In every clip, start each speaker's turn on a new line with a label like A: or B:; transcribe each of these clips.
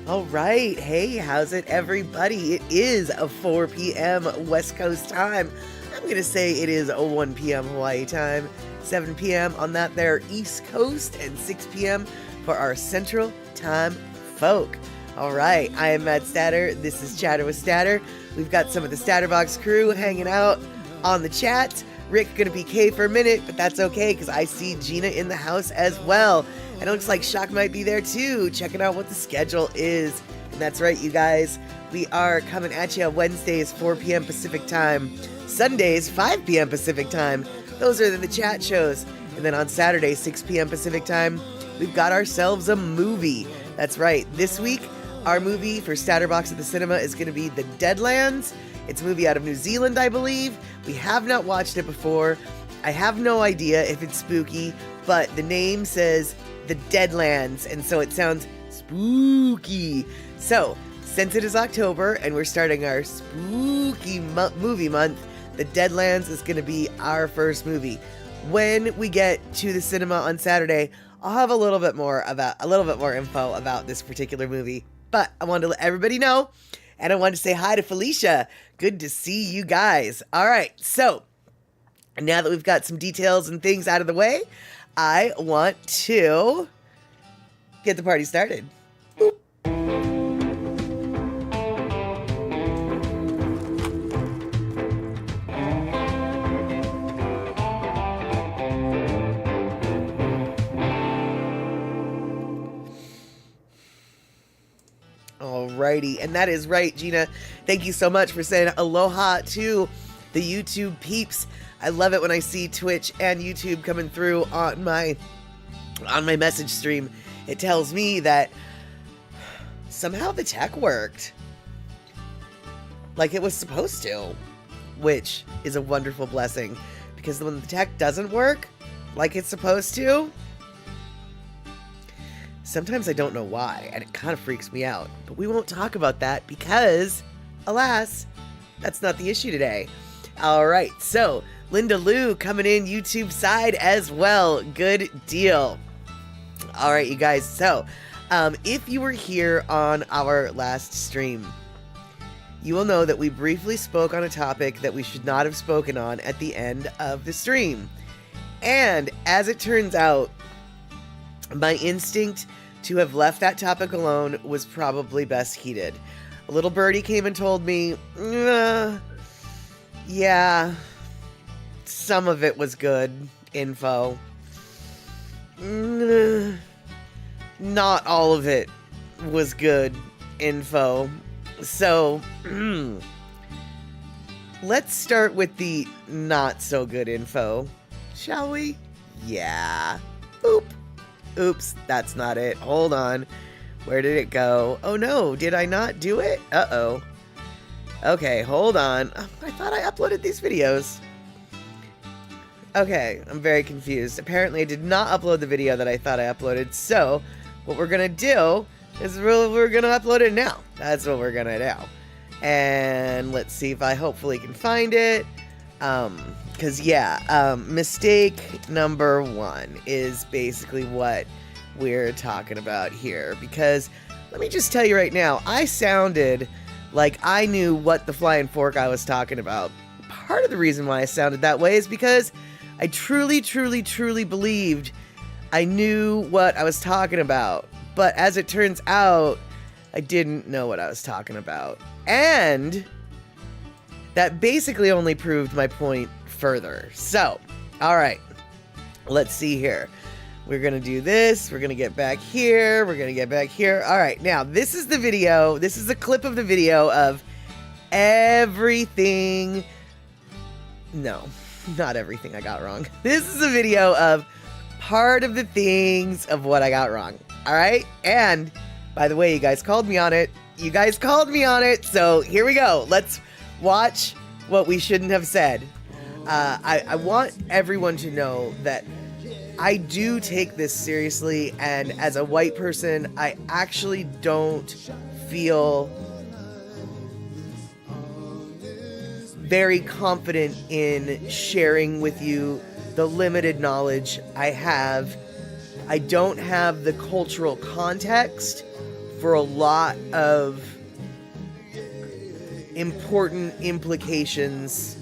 A: All right. Hey, how's it, everybody? It is a 4 p.m. West Coast time. I'm going to say it is a 1 p.m. Hawaii time, 7 p.m. on that there East Coast, and 6 p.m. for our Central Time folk. All right. I am Matt Statter. This is Chatter with Statter. We've got some of the Statterbox crew hanging out on the chat. Rick going to PK for a minute, but that's okay because I see Gina in the house as well. And it looks like Shock might be there too, checking out what the schedule is. And that's right, you guys. We are coming at you on Wednesdays, 4 p.m. Pacific time. Sundays, 5 p.m. Pacific time. Those are the chat shows. And then on Saturday, 6 p.m. Pacific time, we've got ourselves a movie. That's right. This week, our movie for Statterbox at the Cinema is going to be The Deadlands. It's a movie out of New Zealand, I believe. We have not watched it before. I have no idea if it's spooky, but the name says The Deadlands, and so it sounds spooky. So, since it is October and we're starting our spooky movie month, The Deadlands is going to be our first movie. When we get to the cinema on Saturday, I'll have a little bit more info about this particular movie. But I wanted to let everybody know, and I wanted to say hi to Felicia. Good to see you guys. All right, so now that we've got some details and things out of the way, I want to get the party started. Boop. Alrighty, and that is right, Gina. Thank you so much for saying aloha to the YouTube peeps. I love it when I see Twitch and YouTube coming through on my message stream. It tells me that somehow the tech worked like it was supposed to, which is a wonderful blessing, because when the tech doesn't work like it's supposed to, sometimes I don't know why, and it kind of freaks me out. But we won't talk about that because, alas, that's not the issue today. All right, so Linda Lou coming in YouTube side as well. Good deal. All right, you guys. So, if you were here on our last stream, you will know that we briefly spoke on a topic that we should not have spoken on at the end of the stream. And as it turns out, my instinct to have left that topic alone was probably best heeded. A little birdie came and told me, yeah, some of it was good info. Not all of it was good info. So, let's start with the not so good info, shall we? Yeah. Boop. Oops, that's not it. Hold on. Where did it go? Oh no, did I not do it? Uh-oh. Okay, hold on. I thought I uploaded these videos. Okay, I'm very confused. Apparently I did not upload the video that I thought I uploaded, so what we're gonna do is we're gonna upload it now. That's what we're gonna do. And let's see if I hopefully can find it. Mistake number 1 is basically what we're talking about here. Because let me just tell you right now, I sounded like I knew what the flying fork I was talking about. Part of the reason why I sounded that way is because I truly believed I knew what I was talking about. But as it turns out, I didn't know what I was talking about. And that basically only proved my point further. So, alright, let's see here. We're gonna do this, we're gonna get back here, we're gonna get back here. Alright, now this is the video, this is a clip of the video of everything. No, not everything I got wrong. This is a video of part of the things of what I got wrong. Alright, and by the way, you guys called me on it. You guys called me on it, so here we go. Let's watch what we shouldn't have said. I want everyone to know that I do take this seriously, and as a white person, I actually don't feel very confident in sharing with you the limited knowledge I have. I don't have the cultural context for a lot of important implications.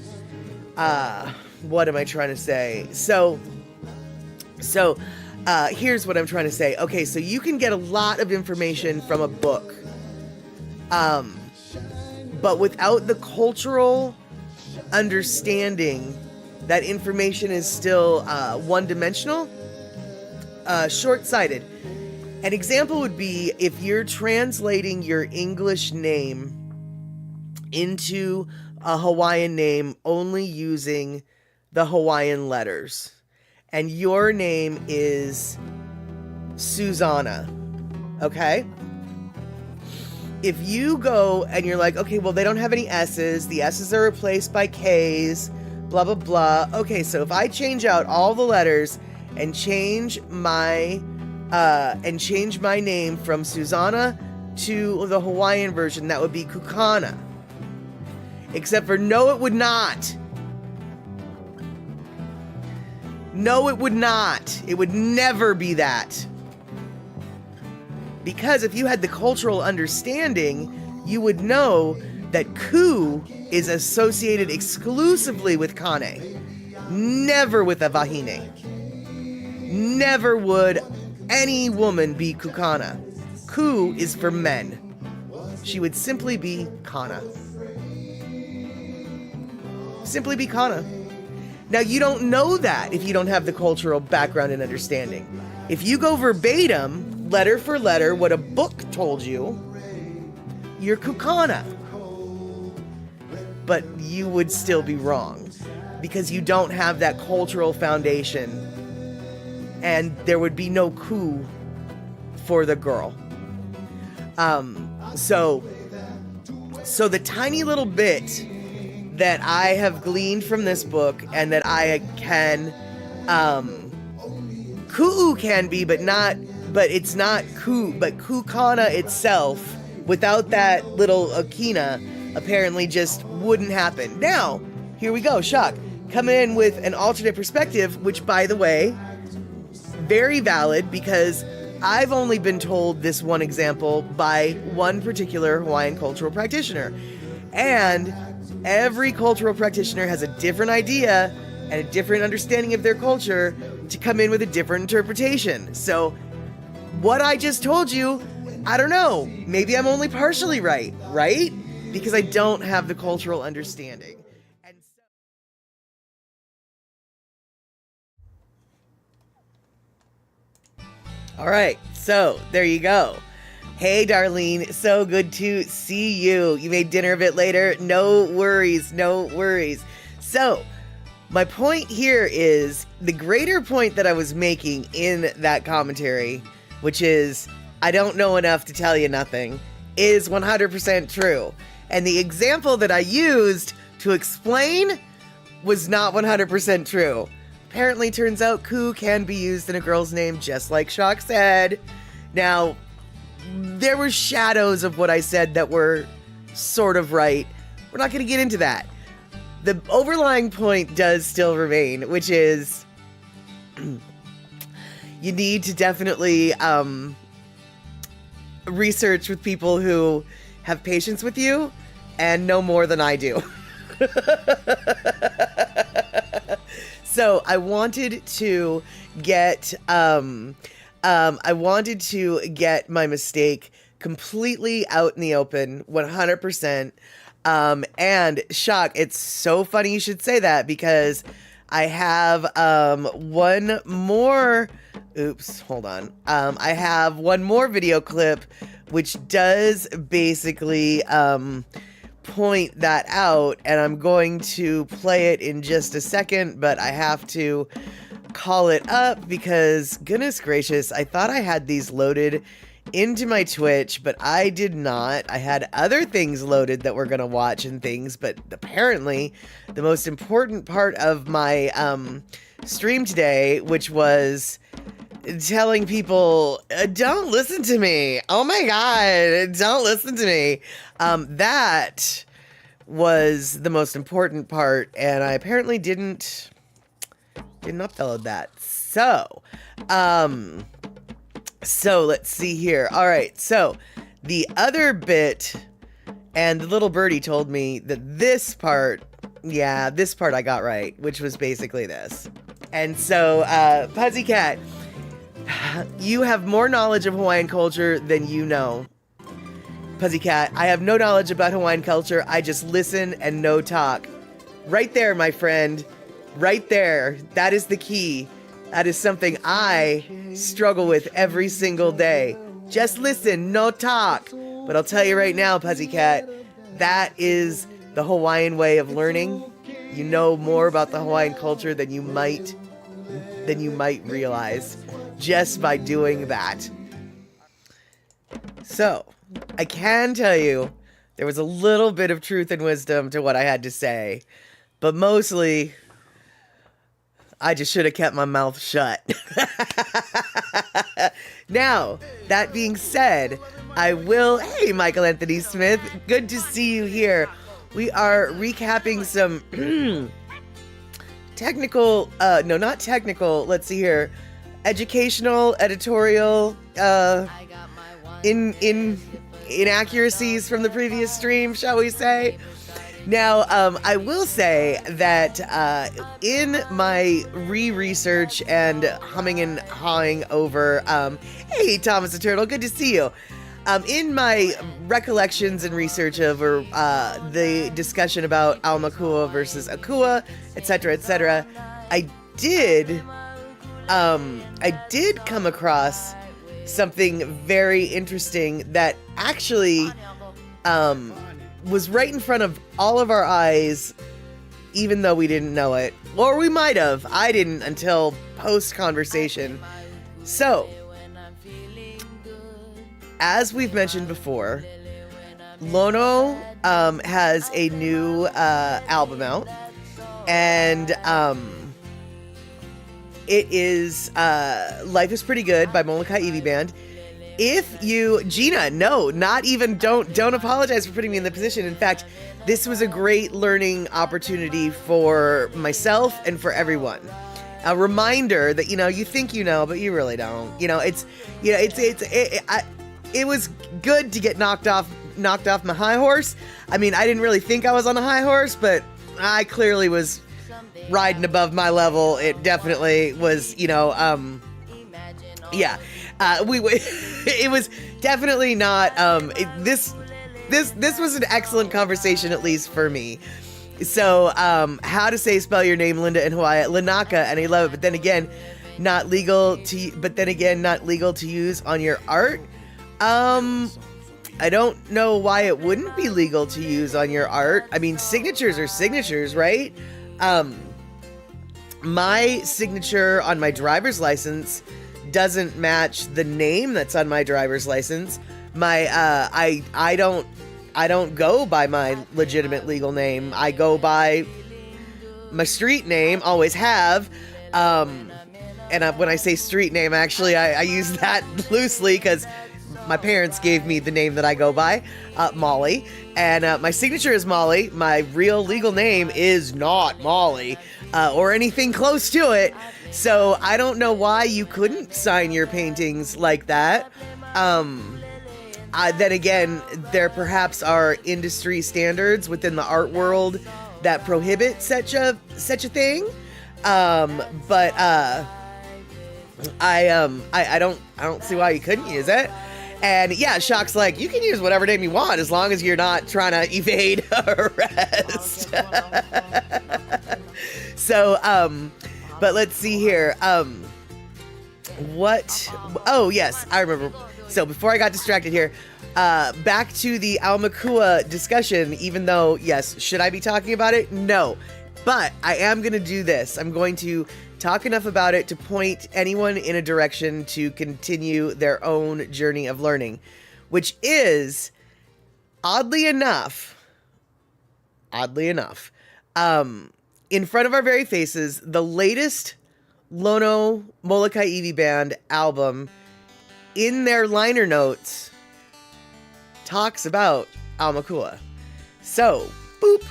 A: What am I trying to say? So here's what I'm trying to say. Okay, so you can get a lot of information from a book, but without the cultural understanding, that information is still one-dimensional, short-sighted. An example would be if you're translating your English name into a Hawaiian name only using the Hawaiian letters, and your name is Susanna, okay? If you go and you're like, okay, well, they don't have any S's, the S's are replaced by K's, blah, blah, blah. Okay, so if I change out all the letters and change my name from Susanna to the Hawaiian version, that would be Kukana. Except for no, it would not. No, it would not. It would never be that. Because if you had the cultural understanding, you would know that Ku is associated exclusively with Kane, never with a Wahine. Never would any woman be Kukana. Ku is for men. She would simply be Kana. Simply be Kana. Now, you don't know that if you don't have the cultural background and understanding. If you go verbatim, letter for letter, what a book told you, you're Kukana. But you would still be wrong because you don't have that cultural foundation, and there would be no Ku for the girl. So the tiny little bit that I have gleaned from this book and that I can, Ku'u can be, but it's not Ku, but Kukana itself, without that little Akina, apparently just wouldn't happen. Now, here we go, Shock. Coming in with an alternate perspective, which, by the way, very valid, because I've only been told this one example by one particular Hawaiian cultural practitioner. And every cultural practitioner has a different idea and a different understanding of their culture to come in with a different interpretation. So what I just told you, I don't know. Maybe I'm only partially right? Because I don't have the cultural understanding. And all right, so there you go. Hey, Darlene, so good to see you. You made dinner a bit later. No worries, no worries. So, my point here is the greater point that I was making in that commentary, which is, I don't know enough to tell you nothing, is 100% true. And the example that I used to explain was not 100% true. Apparently, turns out Ku can be used in a girl's name, just like Shock said. Now, there were shadows of what I said that were sort of right. We're not going to get into that. The overlying point does still remain, which is you need to definitely research with people who have patience with you and know more than I do. So I wanted to get my mistake completely out in the open, 100%. And Shock, it's so funny you should say that, because I have one more. Oops, hold on. I have one more video clip which does basically point that out, and I'm going to play it in just a second, but I have to call it up because, goodness gracious, I thought I had these loaded into my Twitch, but I did not. I had other things loaded that we're gonna watch and things, but apparently the most important part of my stream today, which was telling people, don't listen to me. Oh my God, don't listen to me. That was the most important part, and I apparently didn't upload that. So let's see here. All right. So The other bit, and the little birdie told me that this part I got right, which was basically this. And so, Pussycat, you have more knowledge of Hawaiian culture than you know. Pussycat, I have no knowledge about Hawaiian culture. I just listen and no talk. Right there, my friend. Right there. That is the key. That is something I struggle with every single day. Just listen, no talk. But I'll tell you right now, Pussycat, that is the Hawaiian way of learning. You know more about the Hawaiian culture than you might realize just by doing that. So, I can tell you there was a little bit of truth and wisdom to what I had to say, but mostly I just should have kept my mouth shut. Now, that being said, hey, Michael Anthony Smith, good to see you here. We are recapping some educational, editorial, inaccuracies from the previous stream, shall we say. Now, I will say that in my research and humming and hawing over, hey, Thomas the Turtle, good to see you. In my recollections and research over the discussion about Aumakua versus Akua, etc., I did come across something very interesting that actually was right in front of all of our eyes, even though we didn't know it. Or we might have. I didn't until post-conversation. So, as we've mentioned before, Lono has a new album out, and it is Life is Pretty Good by Molokai Eevee Band. If you, Gina, no, not even, don't apologize for putting me in the position. In fact, this was a great learning opportunity for myself and for everyone. A reminder that, you think you know, but you really don't. It was good to get knocked off my high horse. I mean, I didn't really think I was on a high horse, but I clearly was riding above my level. It definitely was, it was definitely not, this was an excellent conversation, at least for me. So, how to spell your name, Linda in Hawaii, Lanaka, and I love it, but then again, not legal to use on your art. I don't know why it wouldn't be legal to use on your art. I mean, signatures are signatures, right? My signature on my driver's license doesn't match the name that's on my driver's license. I don't go by my legitimate legal name. I go by my street name, always have. And when I say street name, actually, I use that loosely because my parents gave me the name that I go by, Molly. And my signature is Molly. My real legal name is not Molly, or anything close to it. So I don't know why you couldn't sign your paintings like that. Then again, there perhaps are industry standards within the art world that prohibit such a thing. But I don't see why you couldn't use it. And yeah, Shock's like, you can use whatever name you want as long as you're not trying to evade arrest. So, but let's see here. Oh, yes, I remember. So before I got distracted here, back to the Aumakua discussion, even though, yes, should I be talking about it? No. But I am going to do this. I'm going to talk enough about it to point anyone in a direction to continue their own journey of learning, which is, oddly enough, in front of our very faces, the latest Lono Molokai Eevee Band album, in their liner notes, talks about Aumakua. So, boop.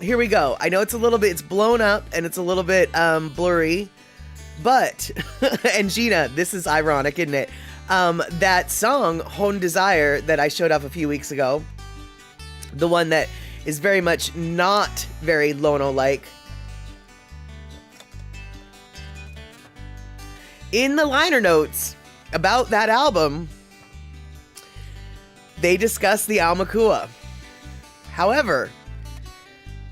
A: Here we go. I know it's blown up and it's a little bit blurry, but, and Gina, this is ironic, isn't it? That song, Hone Desire, that I showed off a few weeks ago, the one that is very much not very Lono-like. In the liner notes about that album, they discuss the Aumakua. However,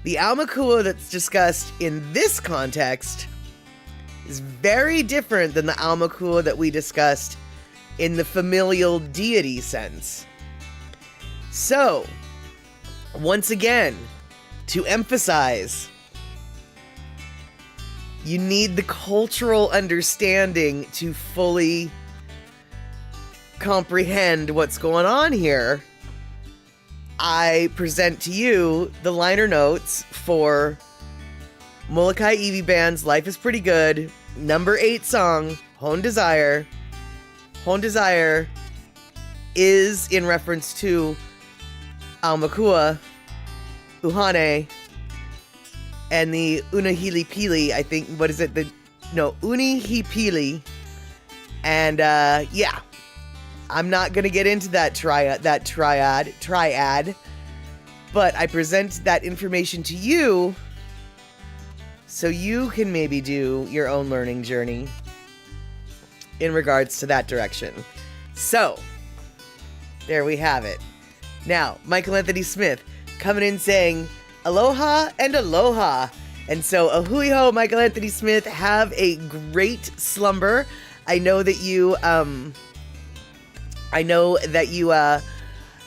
A: the Aumakua that's discussed in this context is very different than the Aumakua that we discussed in the familial deity sense. So, once again, to emphasize, you need the cultural understanding to fully comprehend what's going on here. I present to you the liner notes for Molokai Evie Band's Life is Pretty Good, number 8 song, Hone Desire. Hone Desire is in reference to Aumakua, Uhane, and the Unihilipili, I think, what is it? Unihipili. And, yeah. I'm not going to get into that triad, but I present that information to you so you can maybe do your own learning journey in regards to that direction. So, there we have it. Now, Michael Anthony Smith coming in saying, aloha and aloha. And so, ahui ho, Michael Anthony Smith, have a great slumber. I know that you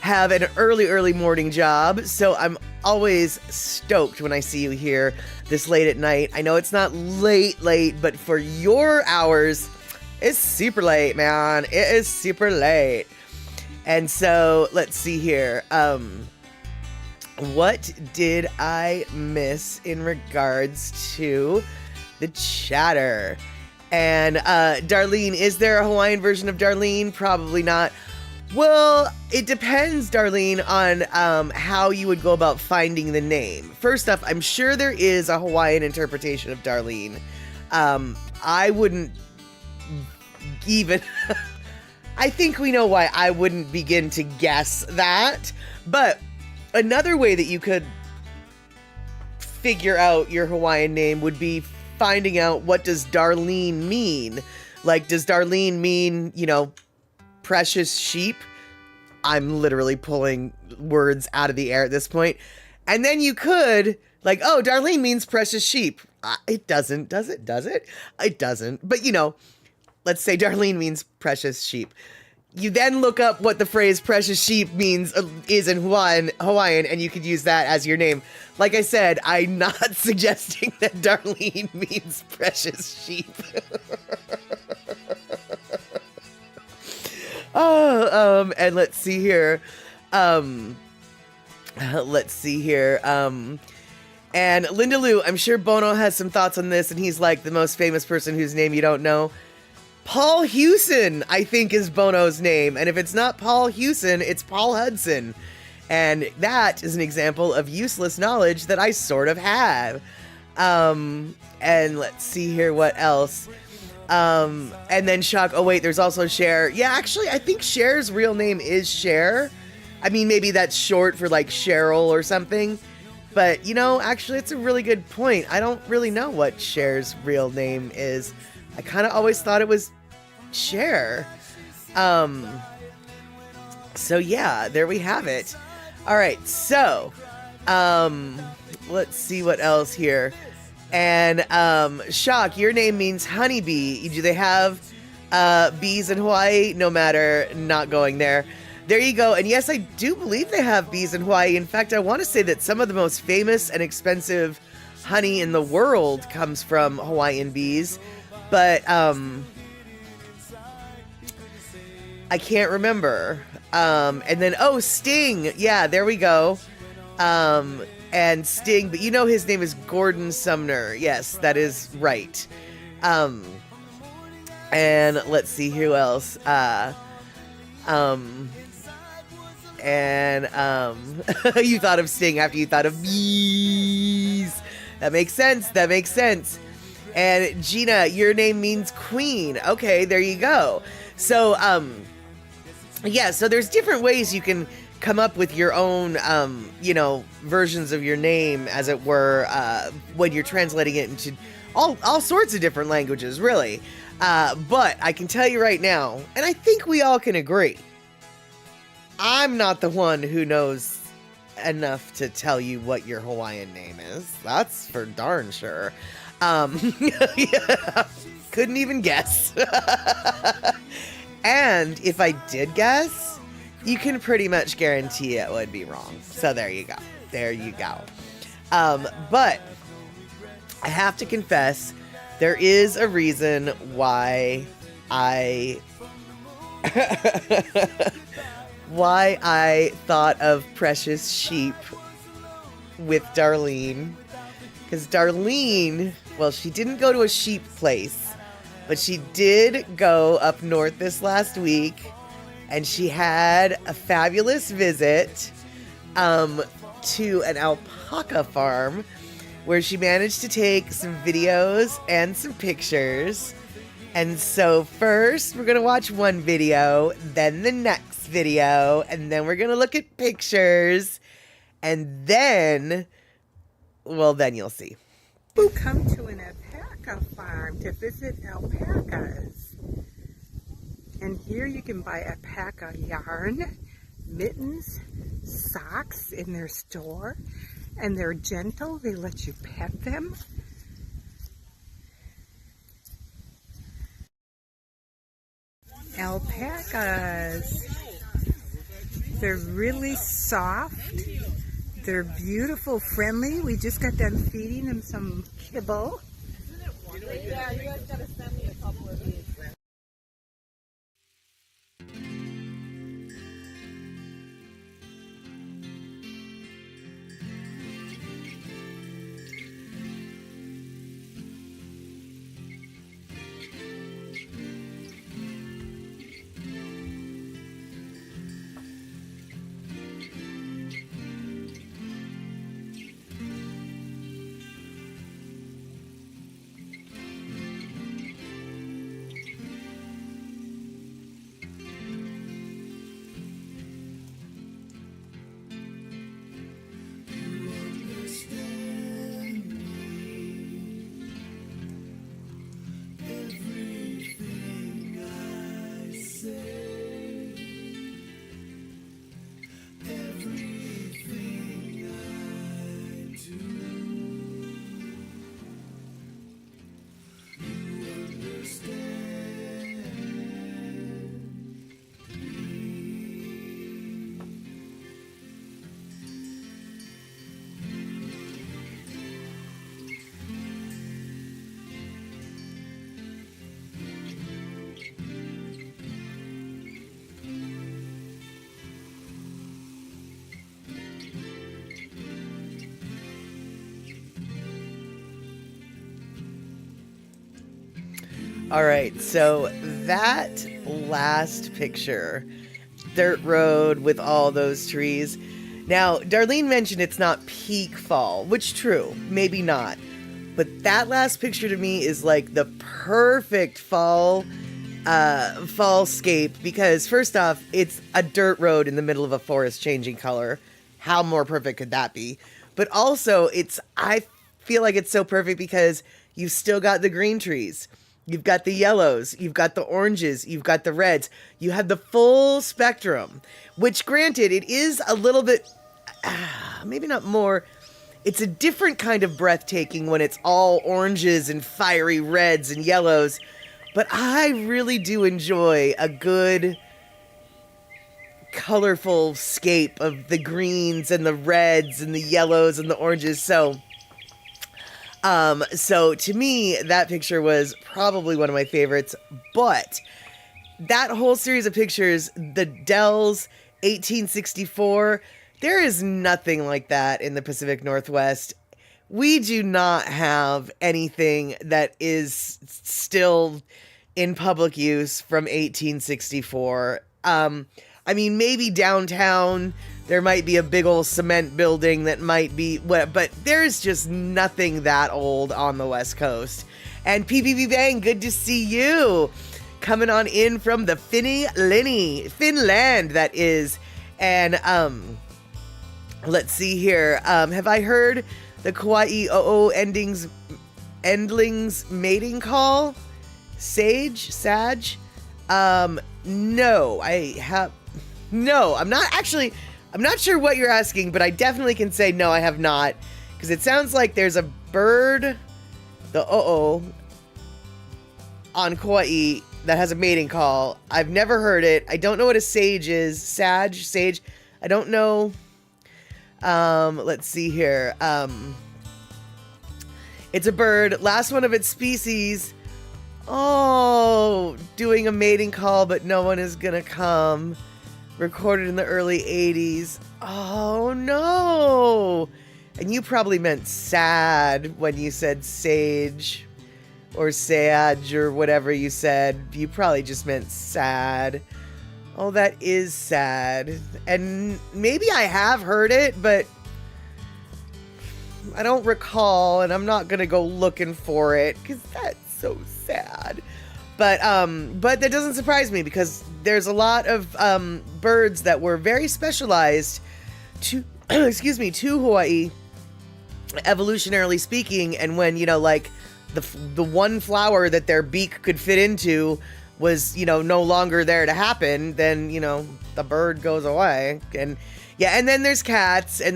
A: have an early morning job, so I'm always stoked when I see you here this late at night. I know it's not late, but for your hours, it's super late, man. It is super late. And so, let's see here. What did I miss in regards to the chatter? And Darlene, is there a Hawaiian version of Darlene? Probably not. Well, it depends, Darlene, on how you would go about finding the name. First off, I'm sure there is a Hawaiian interpretation of Darlene. I wouldn't even... I think we know why I wouldn't begin to guess that. But another way that you could figure out your Hawaiian name would be finding out, what does Darlene mean? Like, does Darlene mean, precious sheep? I'm literally pulling words out of the air at this point. And then you could, like, oh, Darlene means precious sheep. It doesn't, does it? Does it? It doesn't. But, let's say Darlene means precious sheep. You then look up what the phrase precious sheep means is in Hawaiian, and you could use that as your name. Like I said, I'm not suggesting that Darlene means precious sheep. And let's see here. And Linda Lou, I'm sure Bono has some thoughts on this, and he's like the most famous person whose name you don't know. Paul Hewson, I think, is Bono's name. And if it's not Paul Hewson, it's Paul Hudson. And that is an example of useless knowledge that I sort of have. And let's see here, what else? And then Shock, oh wait, there's also Cher. Yeah, actually, I think Cher's real name is Cher. I mean, maybe that's short for like Cheryl or something. But, actually, it's a really good point. I don't really know what Cher's real name is. I kind of always thought it was Cher. So yeah, there we have it. All right, so let's see what else here. And Shock, your name means honeybee. Do they have bees in Hawaii? No matter, not going there. There you go. And yes, I do believe they have bees in Hawaii. In fact, I want to say that some of the most famous and expensive honey in the world comes from Hawaiian bees. But I can't remember. And then, Sting. Yeah, there we go. And Sting, but his name is Gordon Sumner. Yes, that is right. And let's see who else. You thought of Sting after you thought of bees. That makes sense. And Gina, your name means queen. Okay, there you go. So, yeah, so there's different ways you can come up with your own, versions of your name, as it were, when you're translating it into all sorts of different languages, really. But I can tell you right now, and I think we all can agree, I'm not the one who knows enough to tell you what your Hawaiian name is. That's for darn sure. Yeah, couldn't even guess. And if I did guess, you can pretty much guarantee it would be wrong. So there you go. There you go. But I have to confess, there is a reason why I why I thought of Precious Sheep with Darlene. Because Darlene, well, she didn't go to a sheep place, but she did go up north this last week, and she had a fabulous visit to an alpaca farm where she managed to take some videos and some pictures. And so first we're going to watch one video, then the next video, and then we're going to look at pictures, and then, well, then you'll see.
B: Boop. Come to an alpaca farm to visit alpacas. And here you can buy alpaca yarn, mittens, socks in their store. And they're gentle, they let you pet them. Alpacas. They're really soft. They're beautiful, friendly. We just got done feeding them some kibble.
C: Yeah, you guys gotta send me a couple of these.
A: All right, so that last picture, dirt road with all those trees. Now, Darlene mentioned it's not peak fall, which true, maybe not. But that last picture to me is like the perfect fallscape, because first off, it's a dirt road in the middle of a forest changing color. How more perfect could that be? But also, I feel like it's so perfect because you've still got the green trees. You've got the yellows, you've got the oranges, you've got the reds. You have the full spectrum, which granted, it is a little bit, maybe not more, it's a different kind of breathtaking when it's all oranges and fiery reds and yellows. But I really do enjoy a good, colorful scape of the greens and the reds and the yellows and the oranges. So to me, that picture was probably one of my favorites. But that whole series of pictures, the Dells 1864, there is nothing like that in the Pacific Northwest. We do not have anything that is still in public use from 1864. I mean, maybe downtown there might be a big old cement building that might be, but there's just nothing that old on the West Coast. And PPP Bang, good to see you. coming on in from the Finland, that is. And let's see here. Have I heard the Kauai O'o endlings mating call? Sage? No, I'm not sure what you're asking, but I definitely can say no, I have not. Because it sounds like there's a bird, the O'o, on Kauai that has a mating call. I've never heard it. I don't know what a sage is. Sage. I don't know. Let's see here. It's a bird, last one of its species. Oh, doing a mating call, but no one is gonna come. Recorded in the early 80s. Oh no. And you probably meant sad when you said sage or sage or whatever you said. You probably just meant sad. Oh, that is sad. And maybe I have heard it, but I don't recall, and I'm not gonna go looking for it because that's so sad. But that doesn't surprise me because there's a lot of birds that were very specialized to to Hawaii, evolutionarily speaking. And when, like the one flower that their beak could fit into was, no longer there to happen, then, the bird goes away. And yeah, and then there's cats, A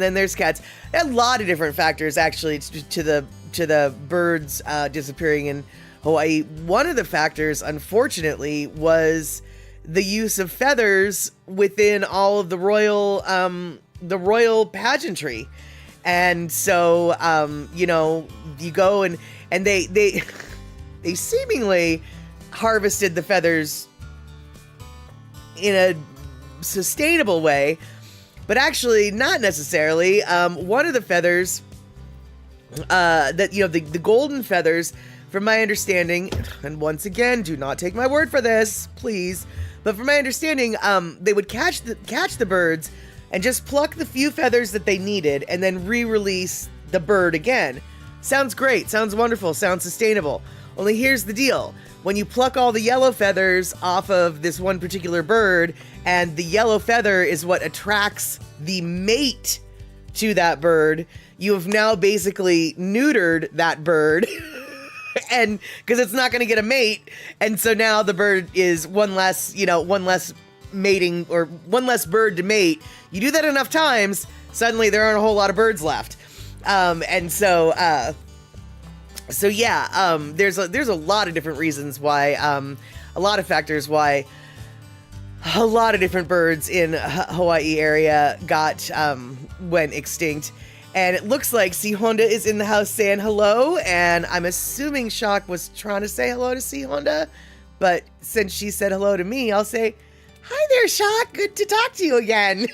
A: lot of different factors actually to the birds disappearing in Hawaii. One of the factors, unfortunately, was the use of feathers within all of the royal pageantry. And so, you go and they seemingly harvested the feathers in a sustainable way, but actually not necessarily. One of the feathers, the golden feathers, from my understanding, and once again, do not take my word for this, please, but from my understanding, they would catch the birds and just pluck the few feathers that they needed and then re-release the bird again. Sounds great, sounds wonderful, sounds sustainable. Only here's the deal. When you pluck all the yellow feathers off of this one particular bird, and the yellow feather is what attracts the mate to that bird, you have now basically neutered that bird. And because it's not going to get a mate, and so now the bird is one less mating, or one less bird to mate. You do that enough times, suddenly there aren't a whole lot of birds left. There's a lot of different reasons why, a lot of factors why a lot of different birds in Hawaii area went extinct. And it looks like C Honda is in the house saying hello, and I'm assuming Shock was trying to say hello to C Honda, but since she said hello to me, I'll say, hi there, Shock, good to talk to you again.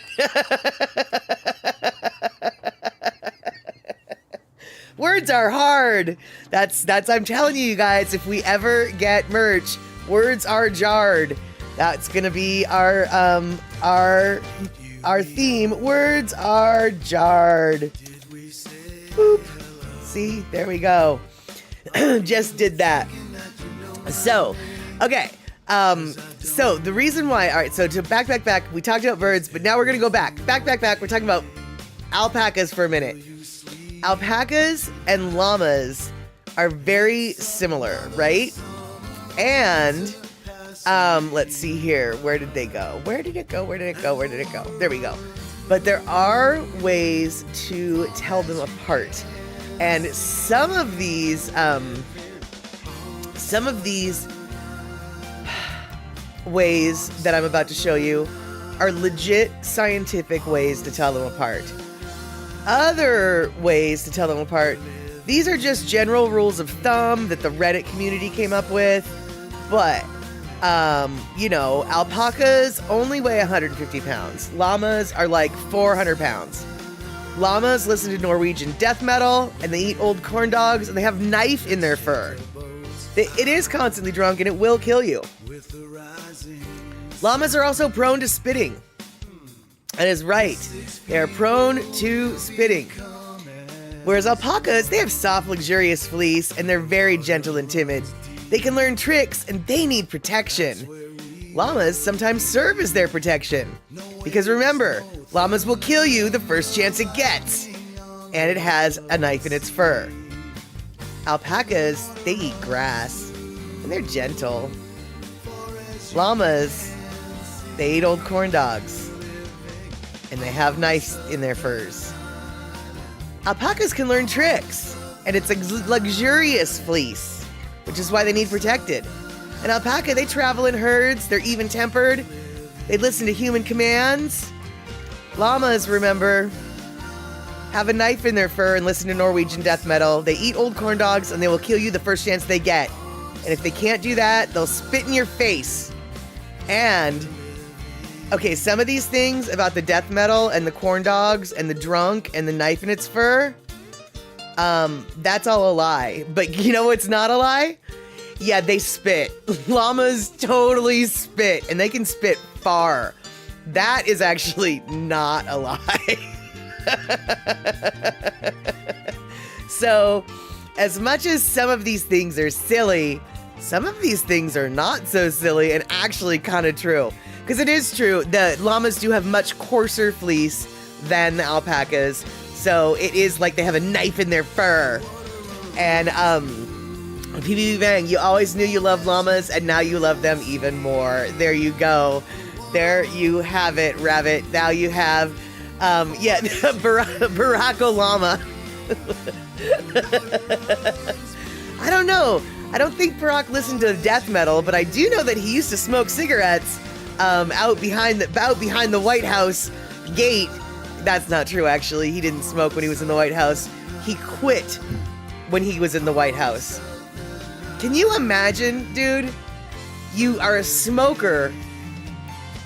A: Words are hard. That's I'm telling you guys, if we ever get merch, words are jarred. That's gonna be our theme. Words are jarred. Boop. See, there we go. Just did that. So, okay. So the reason why, all right, so to back, we talked about birds, but now we're gonna go back. We're talking about alpacas for a minute. Alpacas and llamas are very similar, right? And let's see here. Where did they go? Where did it go? There we go. But there are ways to tell them apart. And some of these ways that I'm about to show you are legit scientific ways to tell them apart. Other ways to tell them apart, these are just general rules of thumb that the Reddit community came up with. But alpacas only weigh 150 pounds. Llamas are like 400 pounds. Llamas listen to Norwegian death metal, and they eat old corn dogs, and they have knife in their fur. It is constantly drunk, and it will kill you. Llamas are also prone to spitting. That is right. They are prone to spitting. Whereas alpacas, they have soft, luxurious fleece, and they're very gentle and timid. They can learn tricks and they need protection. Llamas sometimes serve as their protection. Because remember, llamas will kill you the first chance it gets. And it has a knife in its fur. Alpacas, they eat grass. And they're gentle. Llamas, they eat old corn dogs. And they have knives in their furs. Alpacas can learn tricks. And it's a luxurious fleece, which is why they need protected. An alpaca, they travel in herds, they're even-tempered, they listen to human commands. Llamas, remember, have a knife in their fur and listen to Norwegian death metal. They eat old corn dogs and they will kill you the first chance they get. And if they can't do that, they'll spit in your face. And, okay, some of these things about the death metal and the corn dogs and the drunk and the knife in its fur, that's all a lie. But you know what's not a lie? Yeah, they spit. Llamas totally spit, and they can spit far. That is actually not a lie. So, as much as some of these things are silly, some of these things are not so silly and actually kind of true. Because it is true, the llamas do have much coarser fleece than the alpacas. So it is like they have a knife in their fur. And, PBB Bang, you always knew you loved llamas, and now you love them even more. There you go. There you have it, Rabbit. Now you have, Barack Llama. I don't know. I don't think Barack listened to death metal, but I do know that he used to smoke cigarettes out behind the White House gate. That's not true, actually. He didn't smoke when he was in the White House. He quit when he was in the White House. Can you imagine, dude? You are a smoker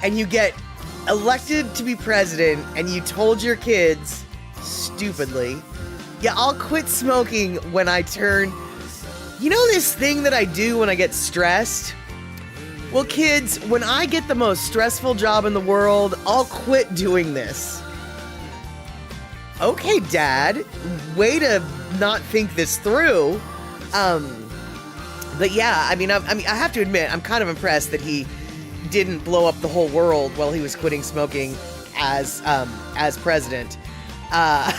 A: and you get elected to be president and you told your kids, stupidly, yeah, I'll quit smoking when I turn... You know this thing that I do when I get stressed? Well, kids, when I get the most stressful job in the world, I'll quit doing this. Okay, Dad, way to not think this through. But yeah, I mean, I have to admit, I'm kind of impressed that he didn't blow up the whole world while he was quitting smoking as president. And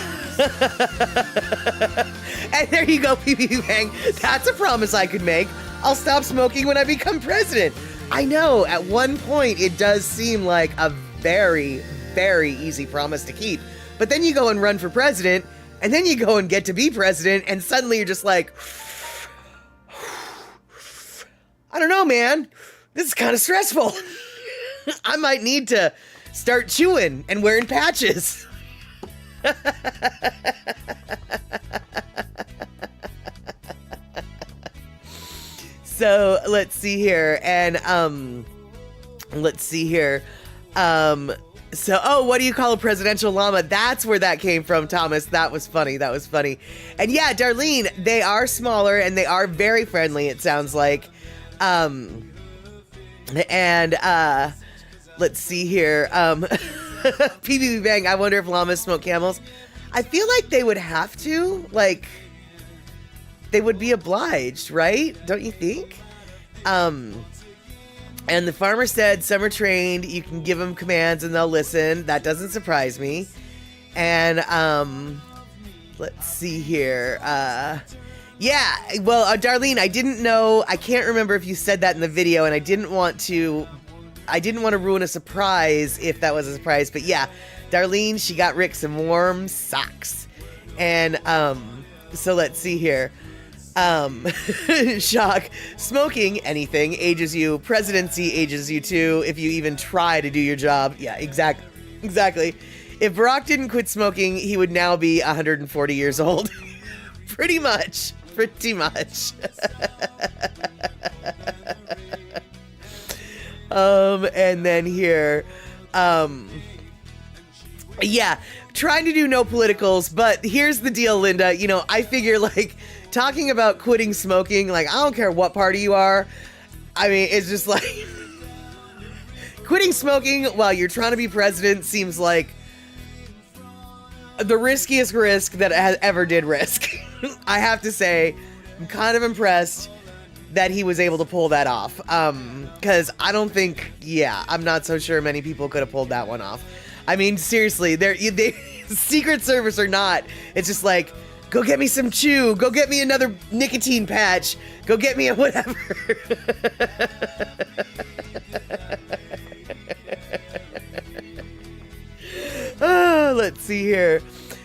A: there you go, PB Bang. That's a promise I could make. I'll stop smoking when I become president. I know, at one point, it does seem like a very, very easy promise to keep. But then you go and run for president, and then you go and get to be president, and suddenly you're just like... I don't know, man. This is kind of stressful. I might need to start chewing and wearing patches. So let's see here. And let's see here. So, what do you call a presidential llama? That's where that came from, Thomas. That was funny. That was funny. And yeah, Darlene, they are smaller and they are very friendly, it sounds like. Let's see here. PBB Bang, I wonder if llamas smoke camels. I feel like they would have to. Like, they would be obliged, right? Don't you think? And the farmer said, some are trained, you can give them commands and they'll listen. That doesn't surprise me. And, let's see here. Yeah, well, Darlene, I didn't know, I can't remember if you said that in the video, and I didn't want to ruin a surprise if that was a surprise, but yeah, Darlene, she got Rick some warm socks. And, so let's see here. Shock. Smoking anything ages you. Presidency ages you too, if you even try to do your job. Yeah, exactly. If Barack didn't quit smoking, he would now be 140 years old. Pretty much. And then here, yeah, trying to do no politicals, but here's the deal, Linda. You know, I figure, like, talking about quitting smoking, like, I don't care what party you are. I mean, it's just like, quitting smoking while you're trying to be president seems like the riskiest risk that I ever did risk. I have to say, I'm kind of impressed that he was able to pull that off. Because I don't think, I'm not so sure many people could have pulled that one off. I mean, seriously, they Secret Service or not, it's just like, go get me some chew, go get me another nicotine patch, go get me a whatever. Let's see here.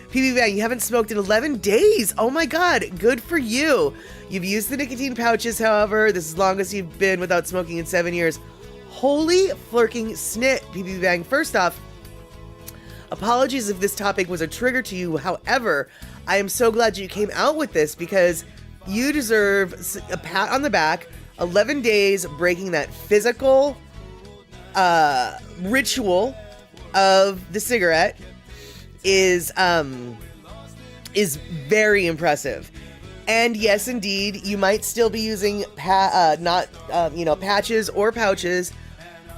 A: PB Bang, you haven't smoked in 11 days. Oh my God, good for you. You've used the nicotine pouches, however. This is the longest you've been without smoking in 7 years. Holy flirking snit, PB Bang. First off, apologies if this topic was a trigger to you. However, I am so glad you came out with this because you deserve a pat on the back. 11 days breaking that physical ritual of the cigarette is very impressive. And yes, indeed, you might still be using patches or pouches,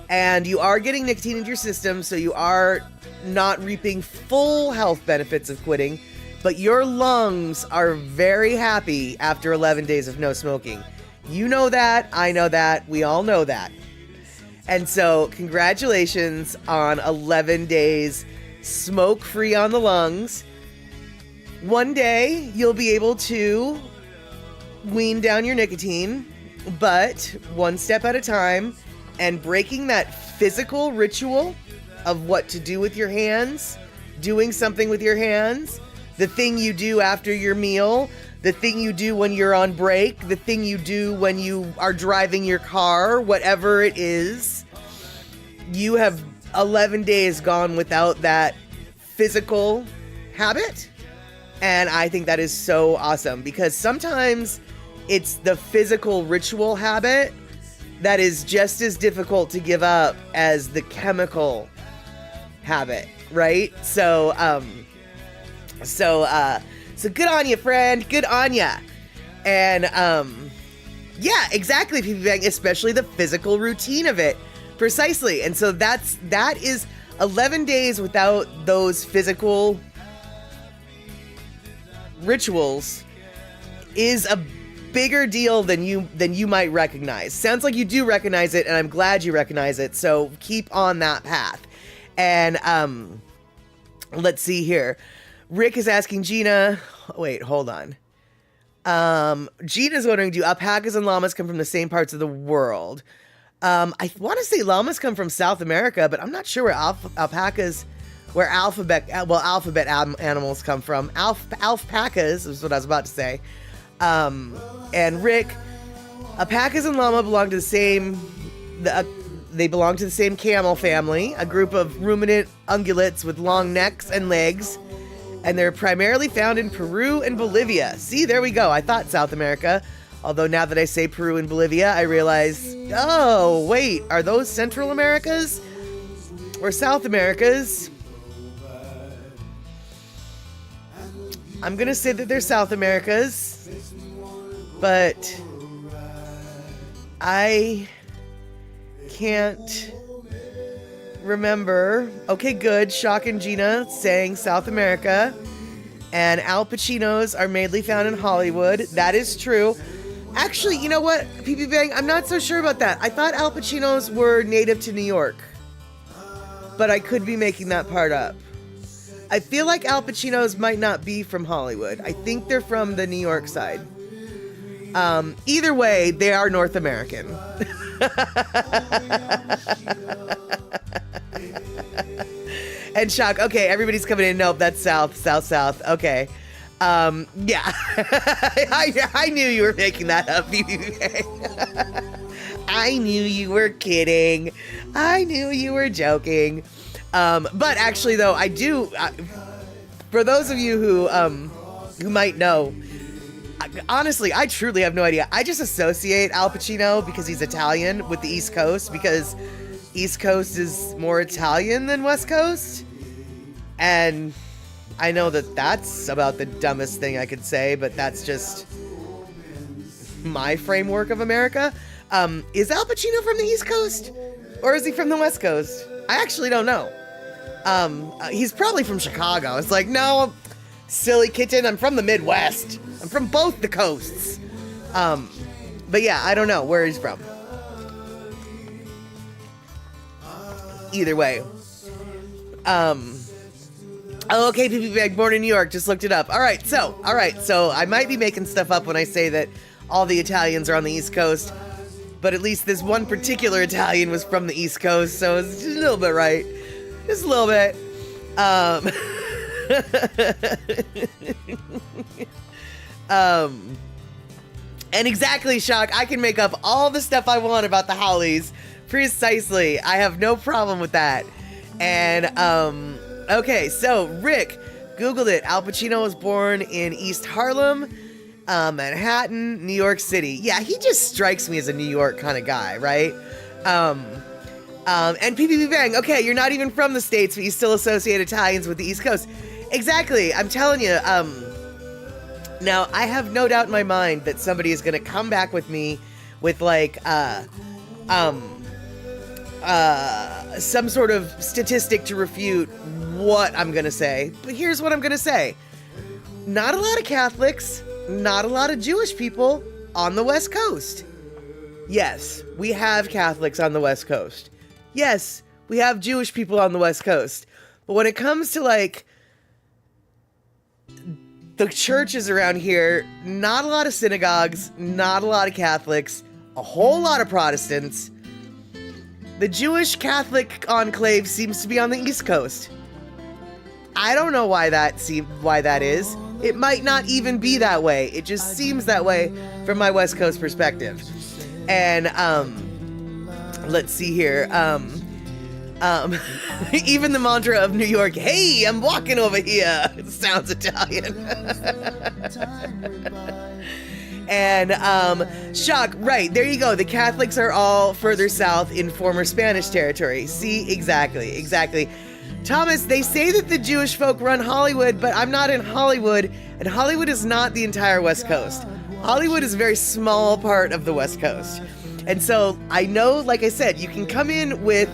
A: and you are getting nicotine into your system, so you are not reaping full health benefits of quitting, but your lungs are very happy after 11 days of no smoking. You know that, I know that, we all know that. And so, congratulations on 11 days smoke-free on the lungs. One day, you'll be able to wean down your nicotine, but one step at a time, and breaking that physical ritual of what to do with your hands, doing something with your hands, the thing you do after your meal, the thing you do when you're on break, the thing you do when you are driving your car, whatever it is, you have 11 days gone without that physical habit. And I think that is so awesome because sometimes it's the physical ritual habit that is just as difficult to give up as the chemical habit, right? So good on you, friend. Good on ya. And yeah, exactly, PB Bang, especially the physical routine of it. Precisely. And so that is 11 days without those physical rituals is a bigger deal than you might recognize. Sounds like you do recognize it, and I'm glad you recognize it. So keep on that path. And let's see here. Rick is asking Gina. Wait, hold on. Gina's wondering, do alpacas and llamas come from the same parts of the world? I want to say llamas come from South America, but I'm not sure where alpacas, alphabet animals come from. Alpacas is what I was about to say. And Rick, alpacas and llama belong to the same. They belong to the same camel family, a group of ruminant ungulates with long necks and legs, and they're primarily found in Peru and Bolivia. See, there we go. I thought South America. Although now that I say Peru and Bolivia, I realize, oh, wait, are those Central Americas or South Americas? I'm going to say that they're South Americas, but I can't remember. Okay, good. Shock and Gina saying South America. And Al Pacinos are mainly found in Hollywood. That is true. Actually, you know what, PB Bang? I'm not so sure about that. I thought Al Pacinos were native to New York. But I could be making that part up. I feel like Al Pacinos might not be from Hollywood. I think they're from the New York side. Either way, they are North American. And Shock, okay, everybody's coming in. Nope, that's South. Okay. Yeah. I knew you were making that up. I knew you were kidding. I knew you were joking. But actually, though, I do. For those of you who might know, honestly, I truly have no idea. I just associate Al Pacino because he's Italian with the East Coast, because East Coast is more Italian than West Coast. And I know that that's about the dumbest thing I could say, but that's just my framework of America. Is Al Pacino from the East Coast? Or is he from the West Coast? I actually don't know. He's probably from Chicago. It's like, no, silly kitten, I'm from the Midwest. I'm from both the coasts. But yeah, I don't know where he's from. Either way. Oh, okay, PP Bag, born in New York, just looked it up. All right, so I might be making stuff up when I say that all the Italians are on the East Coast, but at least this one particular Italian was from the East Coast, so it's just a little bit right. Just a little bit. And exactly, Shock, I can make up all the stuff I want about the Hollies. Precisely. I have no problem with that. And, okay, so Rick Googled it. Al Pacino was born in East Harlem, Manhattan, New York City. Yeah, he just strikes me as a New York kind of guy, right? And PPP Bang, okay, you're not even from the States, but you still associate Italians with the East Coast. Exactly, I'm telling you, now I have no doubt in my mind that somebody is going to come back with me with like, some sort of statistic to refute what I'm going to say. But here's what I'm going to say. Not a lot of Catholics, not a lot of Jewish people on the West Coast. Yes, we have Catholics on the West Coast. Yes, we have Jewish people on the West Coast. But when it comes to like the churches around here, not a lot of synagogues, not a lot of Catholics, a whole lot of Protestants. The Jewish Catholic enclave seems to be on the East Coast. I don't know why that is. It might not even be that way. It just seems that way from my West Coast perspective. And let's see here. Even the mantra of New York, "Hey, I'm walking over here," it sounds Italian. And Shock, right, there you go. The Catholics are all further south in former Spanish territory. See, exactly. Thomas, they say that the Jewish folk run Hollywood, but I'm not in Hollywood, and Hollywood is not the entire West Coast. Hollywood is a very small part of the West Coast. And so I know, like I said, you can come in with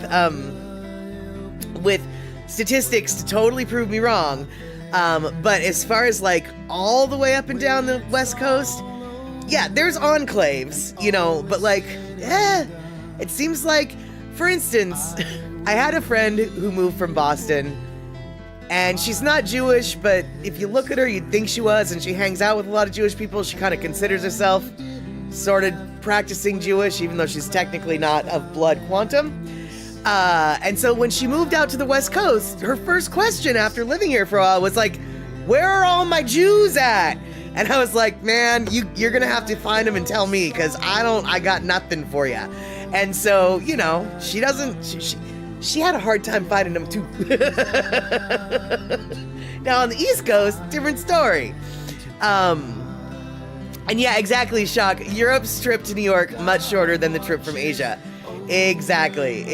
A: statistics to totally prove me wrong. But as far as like all the way up and down the West Coast, yeah, there's enclaves, you know, but like, it seems like, for instance, I had a friend who moved from Boston, and she's not Jewish, but if you look at her, you'd think she was, and she hangs out with a lot of Jewish people. She kind of considers herself sort of practicing Jewish, even though she's technically not of blood quantum. And so when she moved out to the West Coast, her first question after living here for a while was like, "Where are all my Jews at?" And I was like, "Man, you're gonna have to find them and tell me, because I got nothing for you." And so, you know, she had a hard time finding them too. Now on the East Coast, different story. And yeah, exactly, Shock. Europe's trip to New York much shorter than the trip from Asia. Exactly.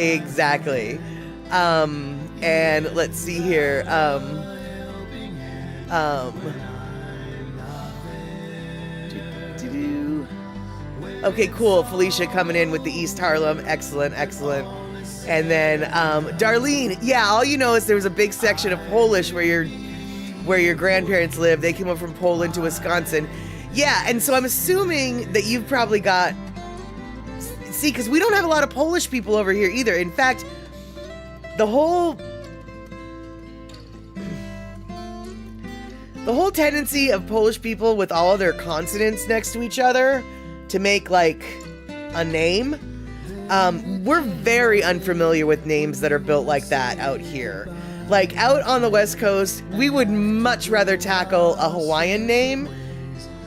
A: And let's see here. Okay, cool. Felicia coming in with the East Harlem. Excellent. And then Darlene, yeah, all you know is there was a big section of Polish where your grandparents lived. They came up from Poland to Wisconsin. Yeah, and so I'm assuming that you've probably got... See, because we don't have a lot of Polish people over here either. In fact, the whole tendency of Polish people with all of their consonants next to each other to make, like, a name, we're very unfamiliar with names that are built like that out here. Like, out on the West Coast, we would much rather tackle a Hawaiian name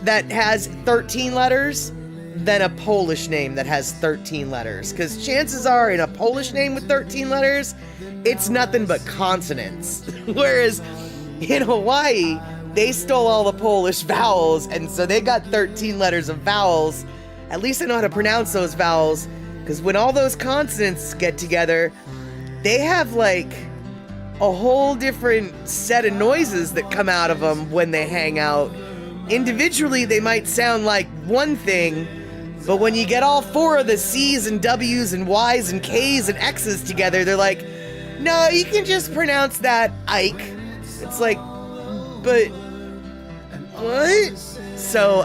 A: that has 13 letters than a Polish name that has 13 letters. Because chances are, in a Polish name with 13 letters, it's nothing but consonants. Whereas in Hawaii, they stole all the Polish vowels, and so they got 13 letters of vowels. At least I know how to pronounce those vowels, because when all those consonants get together, they have like a whole different set of noises that come out of them when they hang out. Individually, they might sound like one thing, but when you get all four of the C's and W's and Y's and K's and X's together, they're like, "No, you can just pronounce that Ike." It's like, but what? So,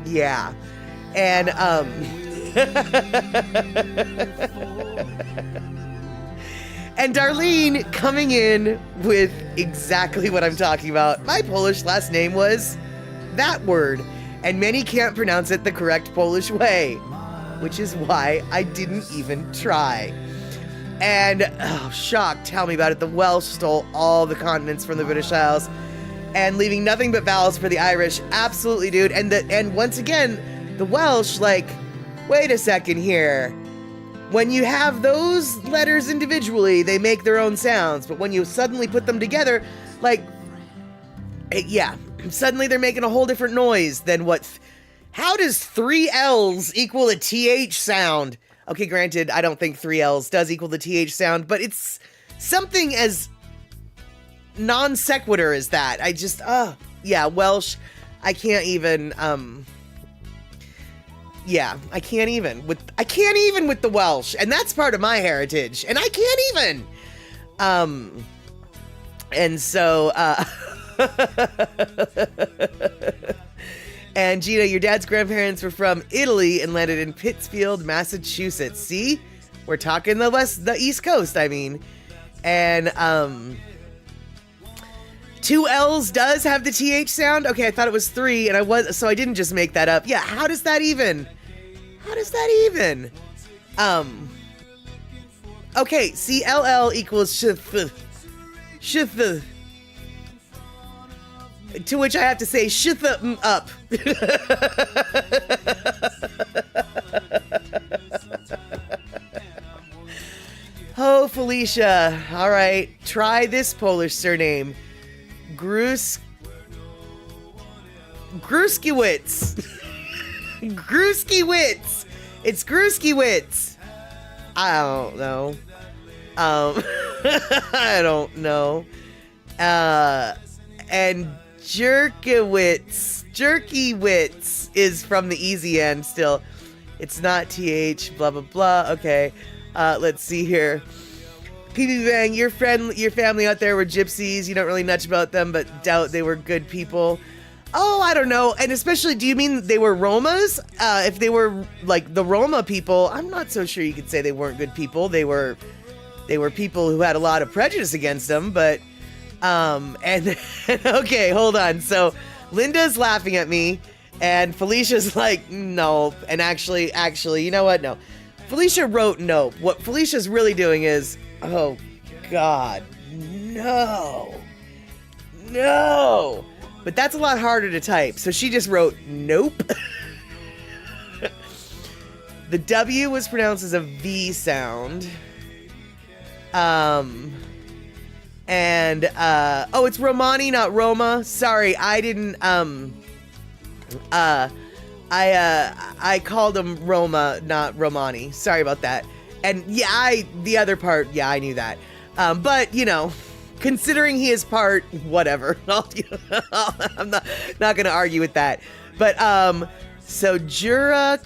A: yeah. And and Darlene coming in with exactly what I'm talking about. My Polish last name was that word, and many can't pronounce it the correct Polish way, which is why I didn't even try. And, oh, shock, tell me about it. The Welsh stole all the consonants from the British Isles and leaving nothing but vowels for the Irish. Absolutely, dude. And once again, the Welsh, like, wait a second here. When you have those letters individually, they make their own sounds. But when you suddenly put them together, like, yeah, suddenly they're making a whole different noise than what... How does 3 L's equal a TH sound? Okay, granted, I don't think 3 L's does equal the TH sound, but it's something as non sequitur as that. I just, yeah, Welsh, I can't even, yeah, I can't even with the Welsh, and that's part of my heritage, and I can't even, and so, and Gina, your dad's grandparents were from Italy and landed in Pittsfield, Massachusetts. See? We're talking the East Coast, I mean. And 2 L's does have the TH sound. Okay, I thought it was 3, and so I didn't just make that up. Yeah, how does that even? Okay, see, LL equals shth. To which I have to say, shut up. Oh, Felicia. All right. Try this Polish surname. Gruskiewicz. Gruskiewicz. It's Gruskiewicz. I don't know. I don't know. And Jerkiewicz is from the easy end still. It's not TH, blah, blah, blah. Okay. Let's see here. PB Bang, your family out there were gypsies. You don't really know much about them, but doubt they were good people. Oh, I don't know. And especially, do you mean they were Romas? If they were like the Roma people, I'm not so sure you could say they weren't good people. They were people who had a lot of prejudice against them, but and okay, hold on. So Linda's laughing at me and Felicia's like, no. And actually, you know what? No. Felicia wrote no. What Felicia's really doing is, oh God, no. But that's a lot harder to type. So she just wrote nope. The W was pronounced as a V sound. And, oh, it's Romani, not Roma. Sorry, I didn't, I called him Roma, not Romani. Sorry about that. And yeah, the other part, yeah, I knew that. But, you know, considering he is part, whatever. I'm not gonna argue with that. But, so Jurakovic?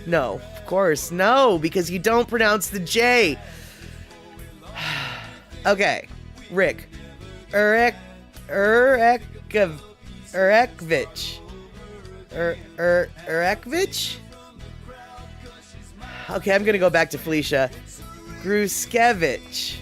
A: No. Of course, no, because you don't pronounce the J. Okay, Rick. Urekvich. Okay, I'm gonna go back to Felicia. Gruskevich.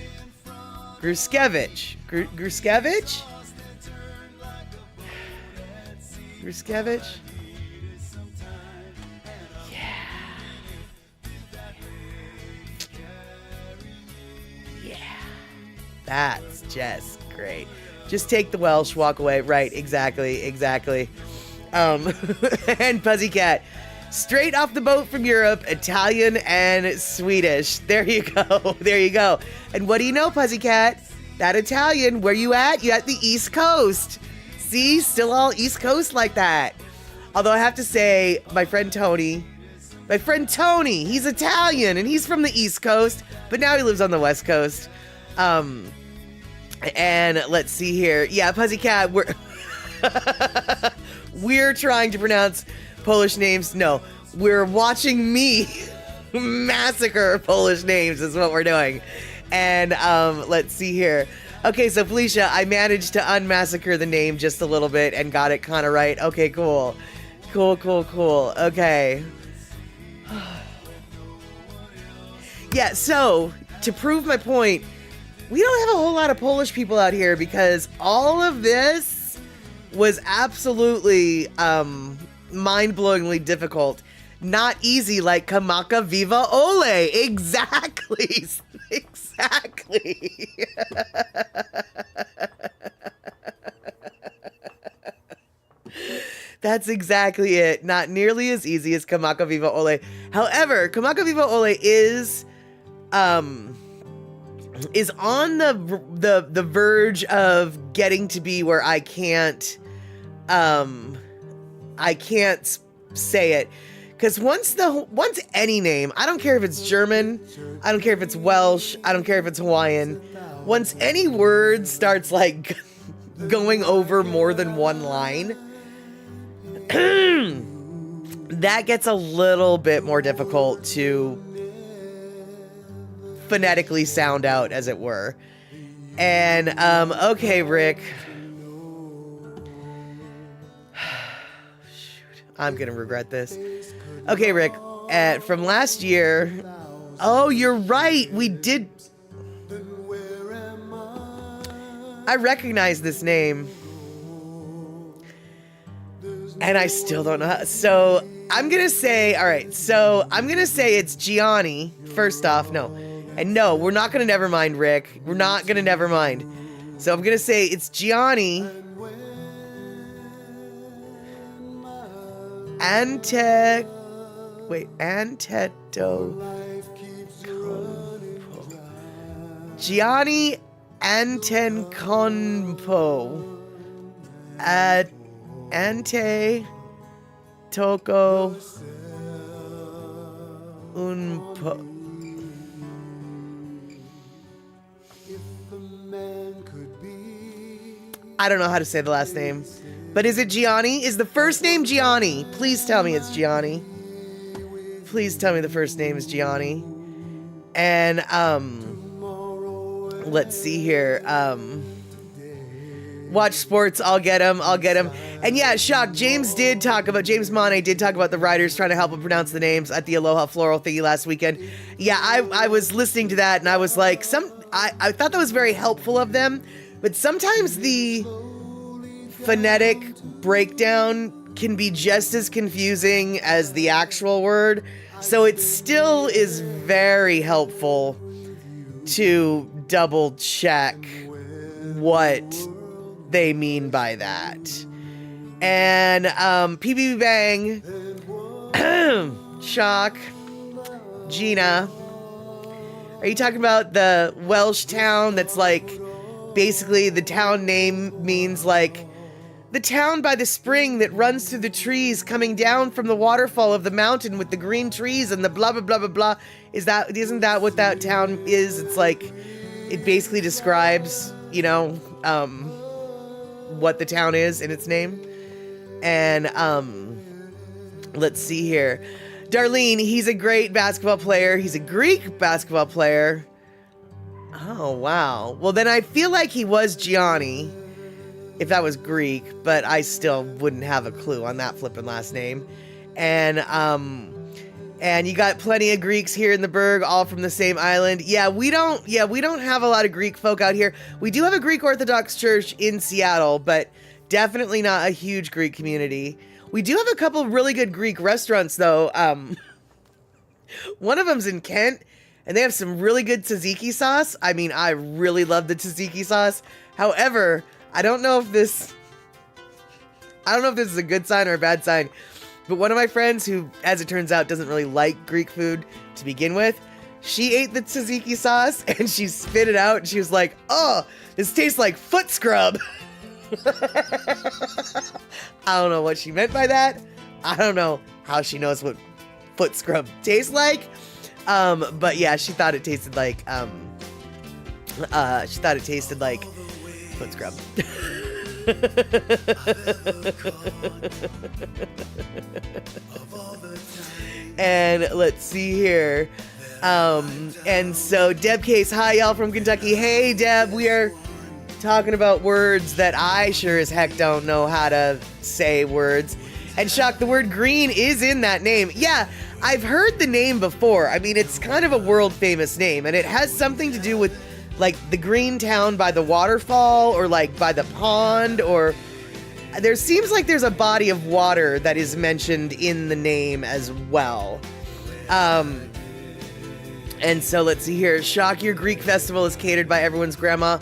A: That's just great. Just take the Welsh, walk away. Right, exactly. And Pussycat, straight off the boat from Europe, Italian and Swedish. There you go. And what do you know, Pussycat? That Italian, where you at? You at the East Coast. See, still all East Coast like that. Although I have to say, my friend Tony, he's Italian and he's from the East Coast, but now he lives on the West Coast. And let's see here. Yeah, Pussycat, we're trying to pronounce Polish names. No, we're watching me massacre Polish names is what we're doing. And let's see here. Okay, so Felicia, I managed to unmassacre the name just a little bit and got it kind of right. Okay, cool. Cool. Okay. Yeah, so to prove my point, we don't have a whole lot of Polish people out here because all of this was absolutely mind-blowingly difficult. Not easy like Kamaka Viva Ole. Exactly. Exactly. That's exactly it. Not nearly as easy as Kamaka Viva Ole. However, Kamaka Viva Ole is on the verge of getting to be where I can't say it. Because once any name, I don't care if it's German, I don't care if it's Welsh, I don't care if it's Hawaiian, once any word starts like going over more than one line, that gets a little bit more difficult to phonetically sound out, as it were. And, okay, Rick. Shoot, I'm gonna regret this. Okay, Rick, from last year... Oh, you're right, we did... I recognize this name. And I still don't know how... So, I'm gonna say... Alright, so I'm gonna say it's Gianni, first off. No. And no, we're not gonna never mind, Rick. We're not gonna never mind. So I'm gonna say it's Gianni... Gianni Antetokounmpo. Ante Toko Unpo. I don't know how to say the last name. But is it Gianni? Is the first name Gianni? Please tell me it's Gianni. Please tell me the first name is Gianni. And, let's see here. Watch sports, I'll get him. And yeah, Shock, James Mane did talk about the writers trying to help him pronounce the names at the Aloha Floral thingy last weekend. Yeah, I was listening to that and I was like, I thought that was very helpful of them, but sometimes the phonetic breakdown can be just as confusing as the actual word. So it still is very helpful to double check what they mean by that. And PB Bang, Shock, Gina, are you talking about the Welsh town that's like, basically the town name means like the town by the spring that runs through the trees coming down from the waterfall of the mountain with the green trees and the blah blah blah blah blah? Isn't that what that town is? It's like, it basically describes, what the town is in its name. And let's see here. Darlene, he's a great basketball player. He's a Greek basketball player. Oh, wow. Well, then I feel like he was Gianni, if that was Greek, but I still wouldn't have a clue on that flippin' last name. And you got plenty of Greeks here in the Berg, all from the same island. Yeah, we don't have a lot of Greek folk out here. We do have a Greek Orthodox church in Seattle, but definitely not a huge Greek community. We do have a couple really good Greek restaurants, though. One of them's in Kent, and they have some really good tzatziki sauce. I mean, I really love the tzatziki sauce. However, I don't know if this is a good sign or a bad sign, but one of my friends who, as it turns out, doesn't really like Greek food to begin with, she ate the tzatziki sauce and she spit it out and she was like, "Oh, this tastes like foot scrub." I don't know what she meant by that. I don't know how she knows what foot scrub tastes like. But yeah, she thought it tasted like foot scrub. And let's see here. And so Deb Case, hi y'all from Kentucky. Hey Deb, we are talking about words that I sure as heck don't know how to say words. And Shock, the word green is in that name. Yeah, I've heard the name before. I mean, it's kind of a world famous name, and it has something to do with like the green town by the waterfall or like by the pond, or there seems like there's a body of water that is mentioned in the name as well. And so let's see here. Shock, your Greek festival is catered by everyone's grandma.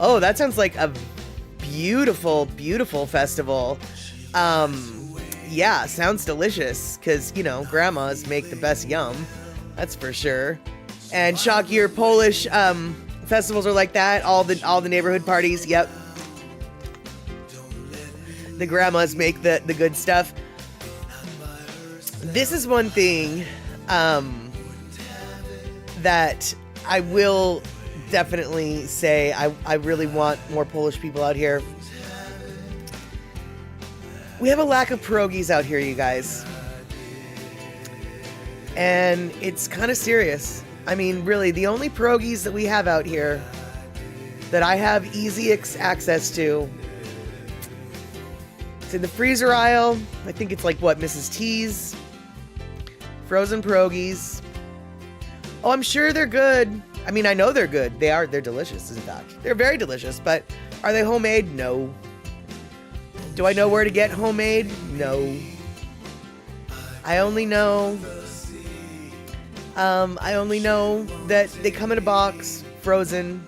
A: Oh, that sounds like a beautiful, beautiful festival. Yeah, sounds delicious, because, you know, grandmas make the best yum. That's for sure. And Shock, your Polish festivals are like that. All the neighborhood parties. Yep. The grandmas make the good stuff. This is one thing that I will definitely say I really want more Polish people out here. We have a lack of pierogies out here, you guys. And it's kind of serious. I mean, really, the only pierogies that we have out here that I have easy access to, it's in the freezer aisle. I think it's like, what, Mrs. T's? Frozen pierogies. Oh, I'm sure they're good. I mean, I know they're good. They're delicious, in fact. They're very delicious, but are they homemade? No. Do I know where to get homemade? No. I only know that they come in a box, frozen.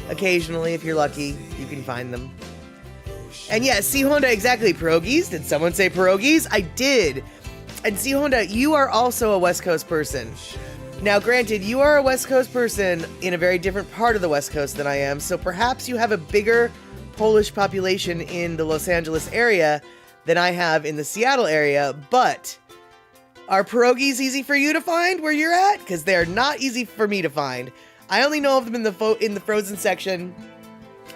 A: Occasionally, if you're lucky, you can find them. And yeah, C Honda, exactly. Pierogies. Did someone say pierogies? I did. And C Honda, you are also a West Coast person. Now, granted, you are a West Coast person in a very different part of the West Coast than I am, so perhaps you have a bigger Polish population in the Los Angeles area than I have in the Seattle area, but are pierogies easy for you to find where you're at? Because they're not easy for me to find. I only know of them in the frozen section,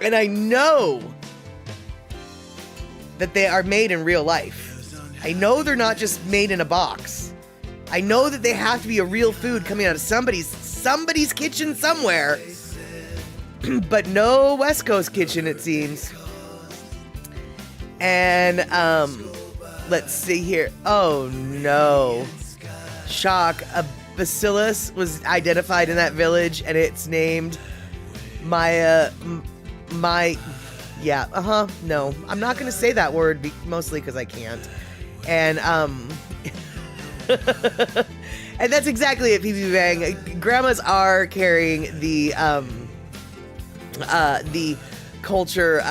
A: and I know that they are made in real life. I know they're not just made in a box. I know that they have to be a real food coming out of somebody's kitchen somewhere. But no West Coast kitchen, it seems. And, let's see here. Oh, no. Shock. A bacillus was identified in that village, and it's named no. I'm not going to say that word, mostly because I can't. And, and that's exactly it, PB Bang. Grandmas are carrying the culture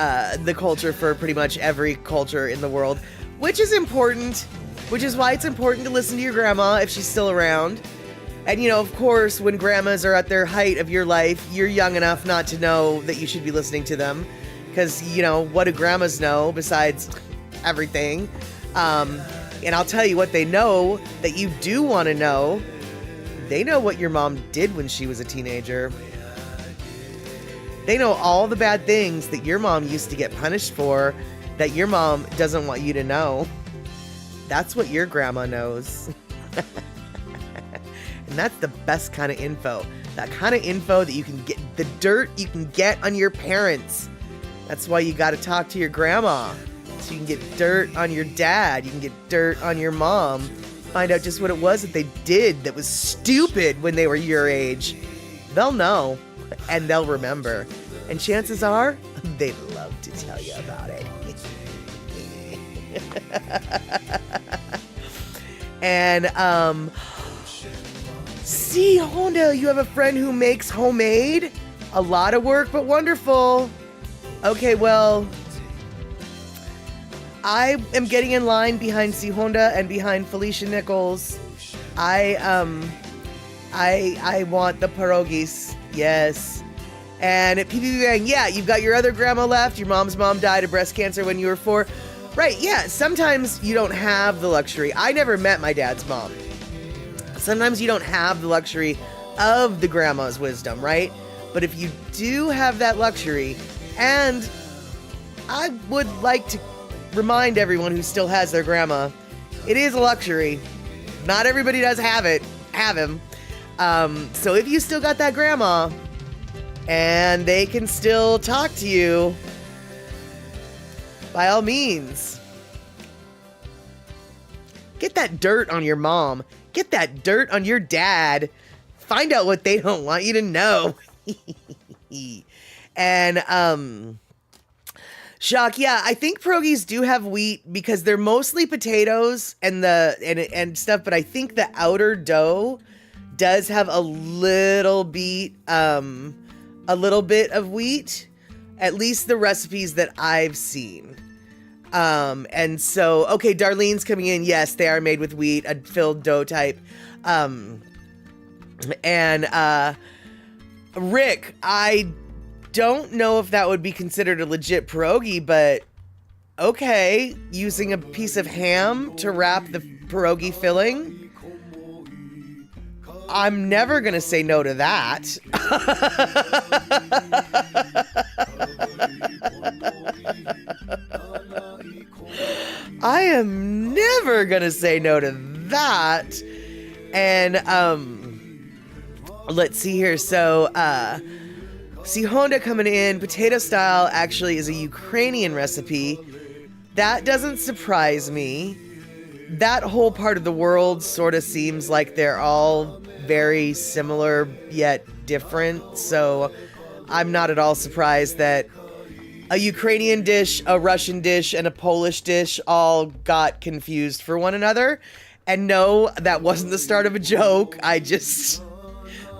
A: for pretty much every culture in the world, which is important, which is why it's important to listen to your grandma if she's still around. And, you know, of course, when grandmas are at their height of your life, you're young enough not to know that you should be listening to them, because, you know, what do grandmas know besides everything? And I'll tell you what they know that you do want to know. They know what your mom did when she was a teenager. They know all the bad things that your mom used to get punished for that your mom doesn't want you to know. That's what your grandma knows. And that's the best kind of info. That kind of info that you can get, the dirt you can get on your parents. That's why you got to talk to your grandma. So you can get dirt on your dad. You can get dirt on your mom. Find out just what it was that they did that was stupid when they were your age. They'll know, and they'll remember. And chances are, they'd love to tell you about it. And, see, Honda, you have a friend who makes homemade? A lot of work, but wonderful. Okay, well, I am getting in line behind C Honda and behind Felicia Nichols. I want the pierogies. Yes. And at PPP Bang, yeah, you've got your other grandma left. Your mom's mom died of breast cancer when you were 4. Right, yeah, sometimes you don't have the luxury. I never met my dad's mom. Sometimes you don't have the luxury of the grandma's wisdom, right? But if you do have that luxury, and I would like to remind everyone who still has their grandma, it is a luxury. Not everybody does have him. So if you still got that grandma, and they can still talk to you, by all means. Get that dirt on your mom. Get that dirt on your dad. Find out what they don't want you to know. And, Shock, yeah, I think pierogies do have wheat because they're mostly potatoes and stuff, but I think the outer dough does have a little bit of wheat, at least the recipes that I've seen. And so, okay, Darlene's coming in. Yes, they are made with wheat, a filled dough type. Rick, I don't know if that would be considered a legit pierogi, but okay, using a piece of ham to wrap the pierogi filling, I'm never gonna say no to that. I am never gonna say no to that. And let's see here. So see, Honda coming in, potato style actually is a Ukrainian recipe. That doesn't surprise me. That whole part of the world sort of seems like they're all very similar yet different. So I'm not at all surprised that a Ukrainian dish, a Russian dish, and a Polish dish all got confused for one another. And no, that wasn't the start of a joke.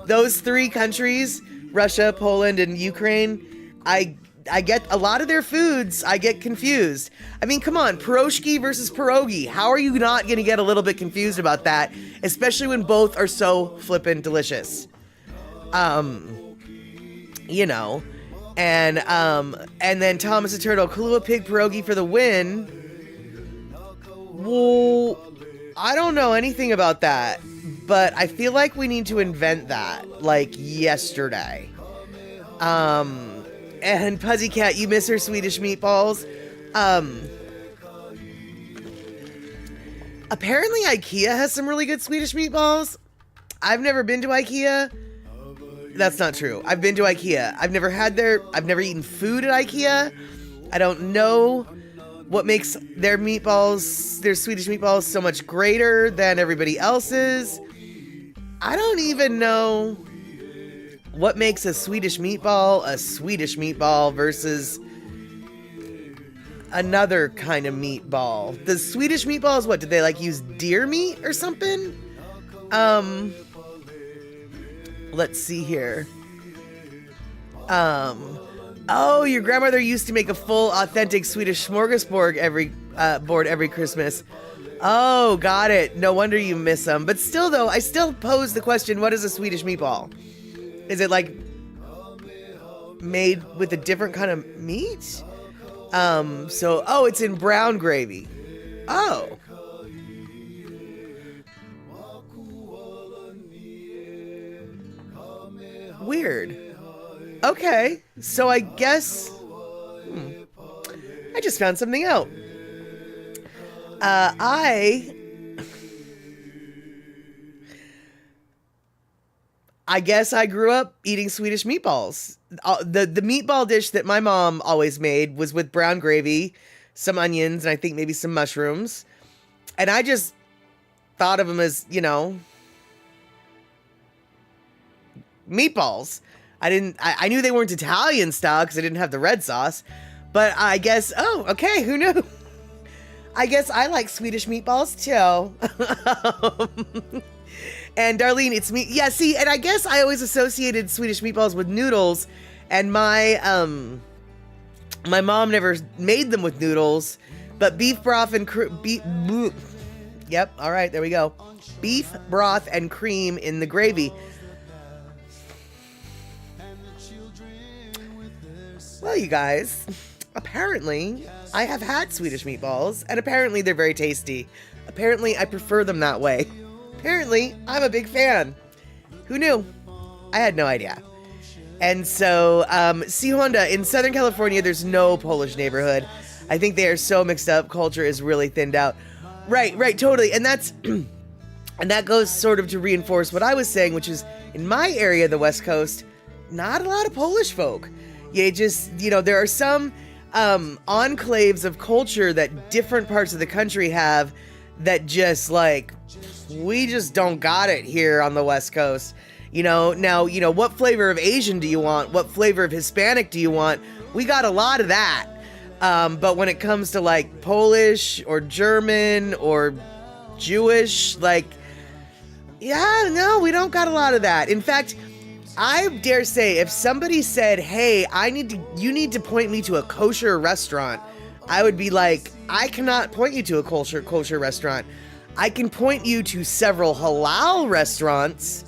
A: Those three countries, Russia, Poland, and Ukraine, I get a lot of their foods, I get confused. I mean, come on, pierogi versus pierogi. How are you not going to get a little bit confused about that? Especially when both are so flippin' delicious. You know. And then Thomas the Turtle, Kahlua Pig pierogi for the win. Well, I don't know anything about that, but I feel like we need to invent that, like, yesterday. And Puzzycat, you miss her Swedish meatballs. Apparently IKEA has some really good Swedish meatballs. I've never been to IKEA. That's not true. I've been to IKEA. I've never eaten food at IKEA. I don't know what makes their Swedish meatballs so much greater than everybody else's. I don't even know what makes a Swedish meatball versus another kind of meatball. The Swedish meatballs, what, did they like use deer meat or something? Let's see here. Oh, your grandmother used to make a full, authentic Swedish smorgasbord every Christmas. Oh, got it. No wonder you miss them. But still, though, I still pose the question, what is a Swedish meatball? Is it, like, made with a different kind of meat? It's in brown gravy. Oh. Weird. Okay, so I guess I just found something out. I guess I grew up eating Swedish meatballs. The meatball dish that my mom always made was with brown gravy, some onions, and I think maybe some mushrooms. And I just thought of them as, meatballs. I knew they weren't Italian style because I didn't have the red sauce. But I guess, okay, who knew? I guess I like Swedish meatballs too. And Darlene, it's me. Yeah, see, and I guess I always associated Swedish meatballs with noodles, and my mom never made them with noodles, but beef broth and yep, all right, there we go. Beef broth and cream in the gravy. Well, you guys, apparently I have had Swedish meatballs, and apparently they're very tasty. Apparently I prefer them that way. Apparently I'm a big fan. Who knew? I had no idea. And so, see, Honda, in Southern California, there's no Polish neighborhood. I think they are so mixed up. Culture is really thinned out. Right, totally. And that's, and that goes sort of to reinforce what I was saying, which is in my area, the West Coast, not a lot of Polish folk. You just, there are some enclaves of culture that different parts of the country have that just like, we just don't got it here on the West Coast. Now, what flavor of Asian do you want? What flavor of Hispanic do you want? We got a lot of that. But when it comes to like Polish or German or Jewish, like, yeah, no, we don't got a lot of that. In fact, I dare say if somebody said, hey, you need to point me to a kosher restaurant, I would be like, I cannot point you to a kosher restaurant. I can point you to several halal restaurants,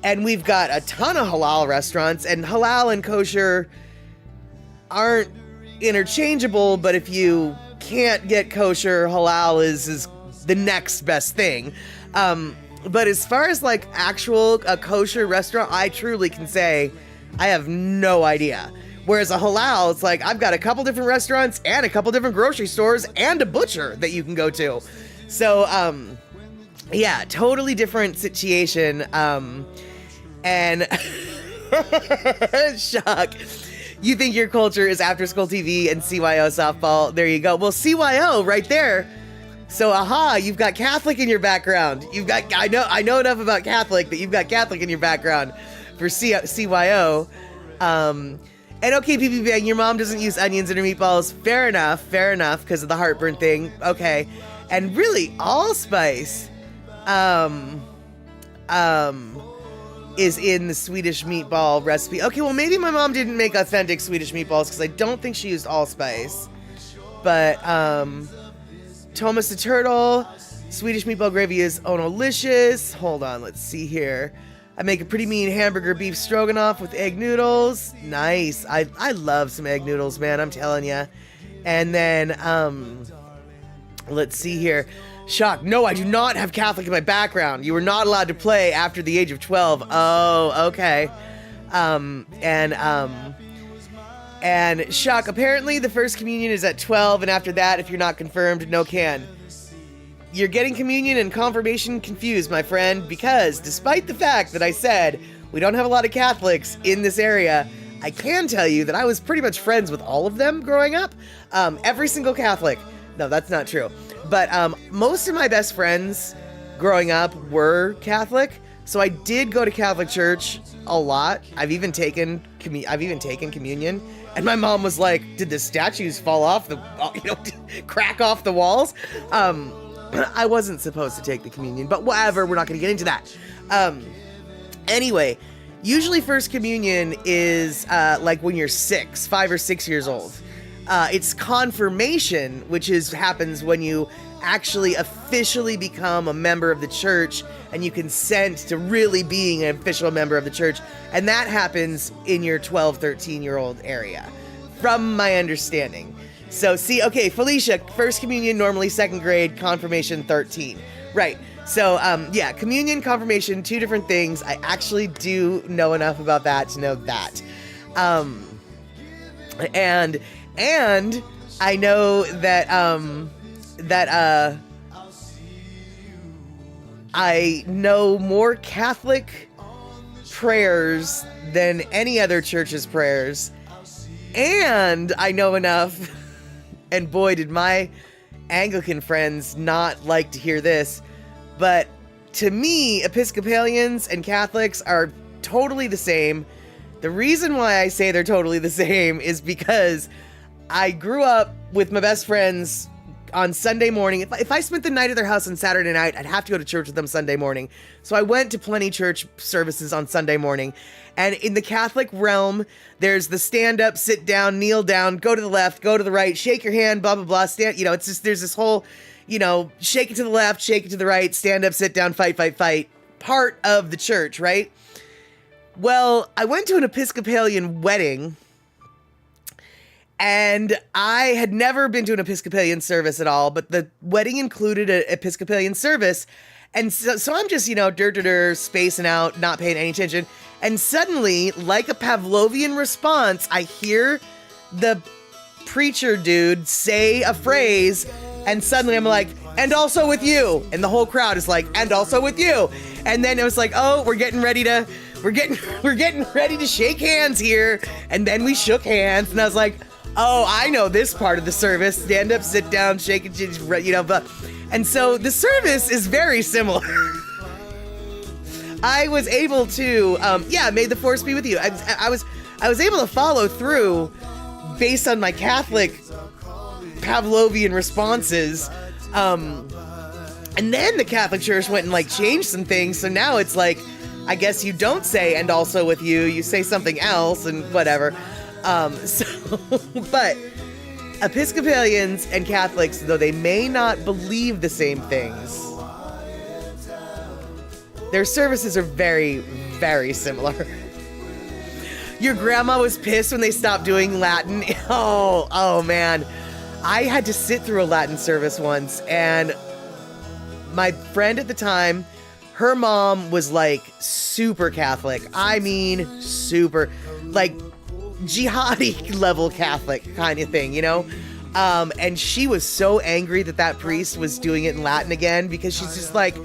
A: and we've got a ton of halal restaurants, and halal and kosher aren't interchangeable, but if you can't get kosher, halal is the next best thing. But as far as like a kosher restaurant, I truly can say I have no idea. Whereas a halal, it's like I've got a couple different restaurants and a couple different grocery stores and a butcher that you can go to. So, yeah, totally different situation. And shock. You think your culture is after school TV and CYO softball. There you go. Well, CYO right there. So, you've got Catholic in your background. I know enough about Catholic that you've got Catholic in your background for CYO. And okay, PP Bang, your mom doesn't use onions in her meatballs. Fair enough, because of the heartburn thing. Okay. And really, allspice, is in the Swedish meatball recipe. Okay, well, maybe my mom didn't make authentic Swedish meatballs because I don't think she used allspice. But, Thomas the Turtle, Swedish meatball gravy is onolicious. Hold on, let's see here. I make a pretty mean hamburger beef stroganoff with egg noodles. Nice. I love some egg noodles, man, I'm telling you. And then, let's see here. Shock. No, I do not have Catholic in my background. You were not allowed to play after the age of 12. Oh, okay. And shock. Apparently the first communion is at 12, and after that, if you're not confirmed, no can. You're getting communion and confirmation confused, my friend, because despite the fact that I said we don't have a lot of Catholics in this area, I can tell you that I was pretty much friends with all of them growing up. Every single Catholic. No, that's not true. But most of my best friends growing up were Catholic, so I did go to Catholic church a lot. I've even taken communion, and my mom was like, "Did the statues fall off crack off the walls?" I wasn't supposed to take the communion, but whatever. We're not going to get into that. Anyway, usually first communion is like when you're 5 or 6 years old. It's confirmation, which happens when you actually officially become a member of the church and you consent to really being an official member of the church. And that happens in your 12, 13-year-old area, from my understanding. So see, okay, Felicia, first communion, normally second grade, confirmation 13. Right. So, yeah, communion, confirmation, two different things. I actually do know enough about that to know that. And I know that I know more Catholic prayers than any other church's prayers. And I know enough, and boy, did my Anglican friends not like to hear this, but to me, Episcopalians and Catholics are totally the same. The reason why I say they're totally the same is because I grew up with my best friends on Sunday morning. If I spent the night at their house on Saturday night, I'd have to go to church with them Sunday morning. So I went to plenty church services on Sunday morning. And in the Catholic realm, there's the stand up, sit down, kneel down, go to the left, go to the right, shake your hand, blah, blah, blah. Stand, it's just, there's this whole, shake it to the left, shake it to the right, stand up, sit down, fight part of the church, right? Well, I went to an Episcopalian wedding, and I had never been to an Episcopalian service at all, but the wedding included an Episcopalian service. And so I'm just, spacing out, not paying any attention. And suddenly, like a Pavlovian response, I hear the preacher dude say a phrase, and suddenly I'm like, and also with you. And the whole crowd is like, and also with you. And then it was like, oh, we're getting ready to we're getting ready to shake hands here. And then we shook hands, and I was like, oh, I know this part of the service. Stand up, sit down, shake it, you know, but, and so the service is very similar. I was able to, may the force be with you. I was able to follow through based on my Catholic Pavlovian responses. And then the Catholic Church went and like changed some things. So now it's like, I guess you don't say "and also with you," you say something else and whatever. But Episcopalians and Catholics, though they may not believe the same things, their services are very, very similar. Your grandma was pissed when they stopped doing Latin. Oh man. I had to sit through a Latin service once, and my friend at the time, her mom was like super Catholic. I mean, super, like jihadi level Catholic kind of thing, you know? And she was so angry that priest was doing it in Latin again, because she's just like,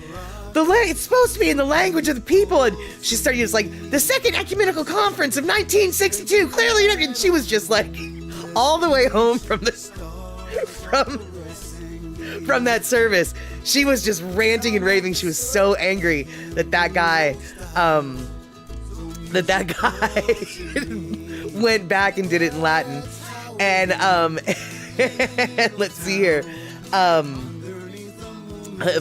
A: it's supposed to be in the language of the people. And she started just like, the Second Ecumenical Conference of 1962, clearly, and she was just like, all the way home from that service, she was just ranting and raving. She was so angry that guy went back and did it in Latin. And let's see here.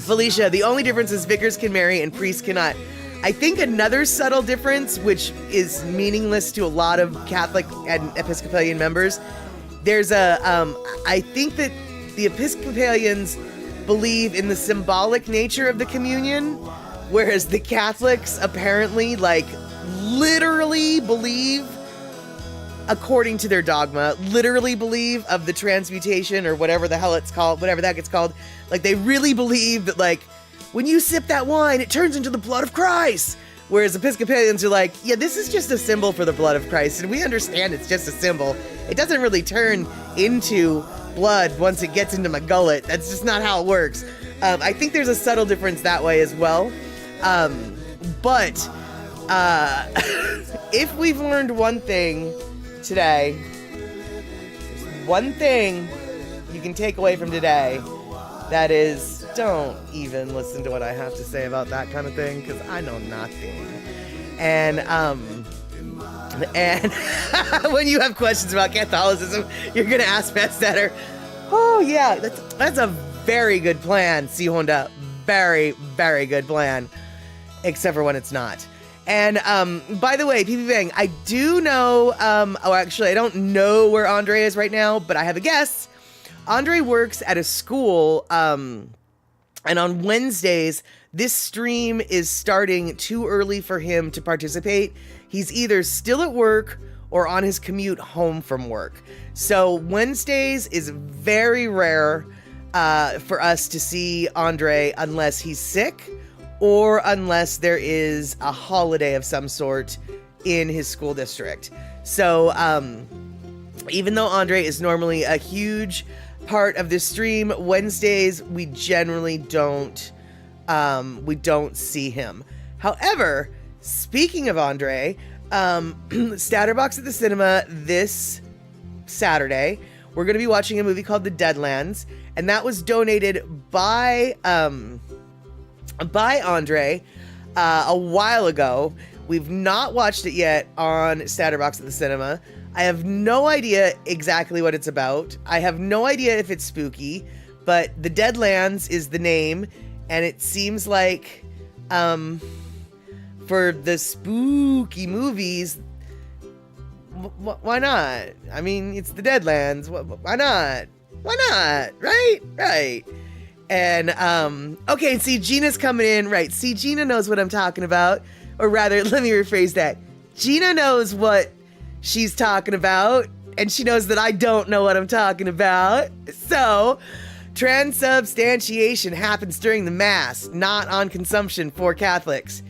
A: Felicia, the only difference is vicars can marry and priests cannot. I think another subtle difference, which is meaningless to a lot of Catholic and Episcopalian members, there's I think that the Episcopalians believe in the symbolic nature of the communion, whereas the Catholics apparently, like, literally believe, according to their dogma, literally believe of the transmutation or whatever the hell it's called, whatever that gets called. Like, they really believe that, like, when you sip that wine, it turns into the blood of Christ. Whereas Episcopalians are like, yeah, this is just a symbol for the blood of Christ, and we understand it's just a symbol. It doesn't really turn into blood once it gets into my gullet. That's just not how it works. I think there's a subtle difference that way as well. But if we've learned one thing today, one thing you can take away from today, that is, don't even listen to what I have to say about that kind of thing, because I know nothing. And when you have questions about Catholicism, you're gonna ask Matt Stetter. Oh yeah, that's a very good plan, C. Honda. Very, very good plan. Except for when it's not. And by the way, PP Bang, I do know, actually I don't know where Andre is right now, but I have a guess. Andre works at a school, and on Wednesdays, this stream is starting too early for him to participate. He's either still at work or on his commute home from work. So Wednesdays is very rare for us to see Andre unless he's sick or unless there is a holiday of some sort in his school district. So even though Andre is normally a huge part of this stream, Wednesdays we generally don't see him. However, speaking of Andre, Statterbox at the cinema this Saturday, we're going to be watching a movie called The Deadlands, and that was donated by Andre a while ago. We've not watched it yet on Statterbox at the cinema. I have no idea exactly what it's about. I have no idea if it's spooky, but The Deadlands is the name, and it seems like for the spooky movies, why not? I mean, it's The Deadlands. Why not? Why not? Right. And okay, see, Gina's coming in. Right, see, Gina knows what I'm talking about. Or rather, let me rephrase that. Gina knows what she's talking about, and she knows that I don't know what I'm talking about. So, transubstantiation happens during the Mass, not on consumption for Catholics.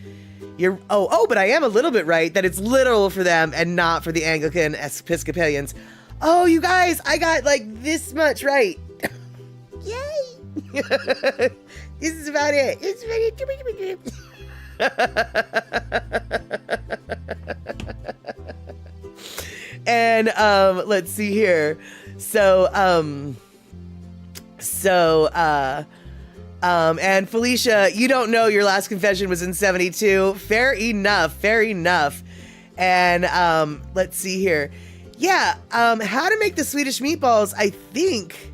A: But I am a little bit right that it's literal for them and not for the Anglican Episcopalians. Oh, you guys, I got like this much right. Yay! This is about it. It's ready. And let's see here. And Felicia, you don't know your last confession was in 72. Fair enough. Fair enough. And let's see here. Yeah, how to make the Swedish meatballs, I think.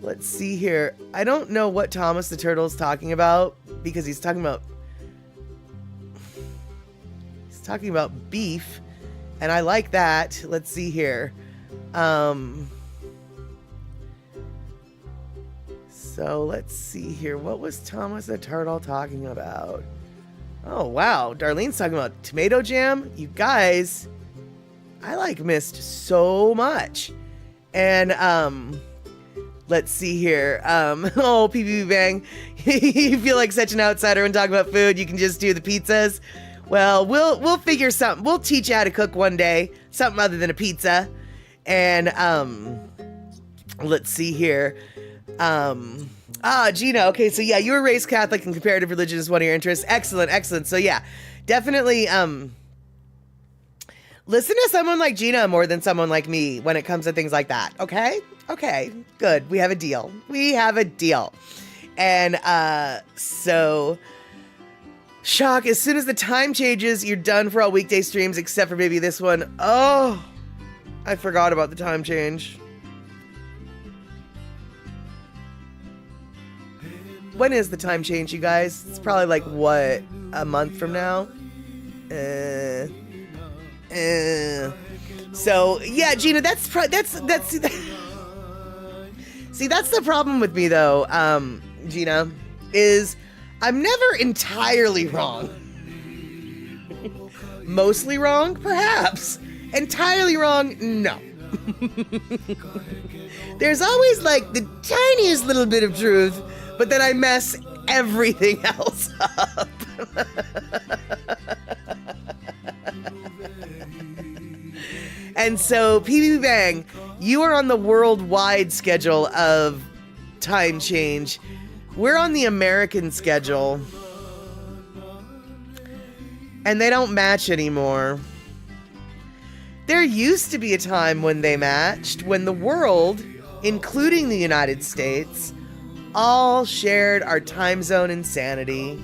A: Let's see here. I don't know what Thomas the Turtle is talking about because he's talking about beef, and I like that. Let's see here. So let's see here. What was Thomas the Turtle talking about? Oh, wow. Darlene's talking about tomato jam. You guys, I like missed so much. And, let's see here. Oh, PPP Bang. You feel like such an outsider when talking about food. You can just do the pizzas. Well, we'll figure something. We'll teach you how to cook one day. Something other than a pizza. And, let's see here. Gina. Okay, so yeah, you were raised Catholic and comparative religion is one of your interests. Excellent, excellent. So yeah, definitely, listen to someone like Gina more than someone like me when it comes to things like that. Okay? Okay, good. We have a deal. We have a deal. And, so... Shock, as soon as the time changes, you're done for all weekday streams except for maybe this one. Oh, I forgot about the time change. When is the time change, you guys? It's probably like, what, a month from now? So, yeah, Gina, that's see, that's the problem with me, though, Gina, is I'm never entirely wrong. Mostly wrong, perhaps. Entirely wrong, no. There's always, like, the tiniest little bit of truth, but then I mess everything else up. And so, PB Bang, you are on the worldwide schedule of time change. We're on the American schedule. And they don't match anymore. There used to be a time when they matched, when the world, including the United States, all shared our time zone insanity.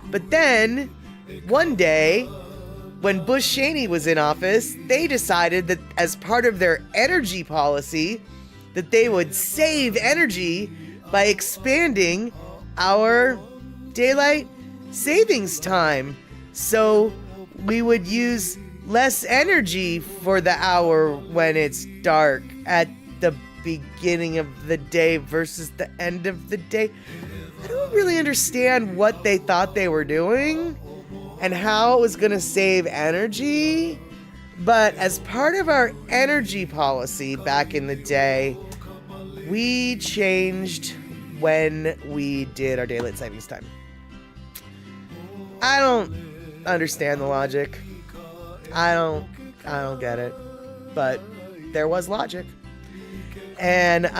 A: But then, one day, when Bush Cheney was in office, they decided that as part of their energy policy, that they would save energy by expanding our daylight savings time. So we would use less energy for the hour when it's dark at the beginning of the day versus the end of the day. I don't really understand what they thought they were doing and how it was going to save energy. But as part of our energy policy back in the day, we changed when we did our daylight savings time. I don't understand the logic. I don't get it. But there was logic. And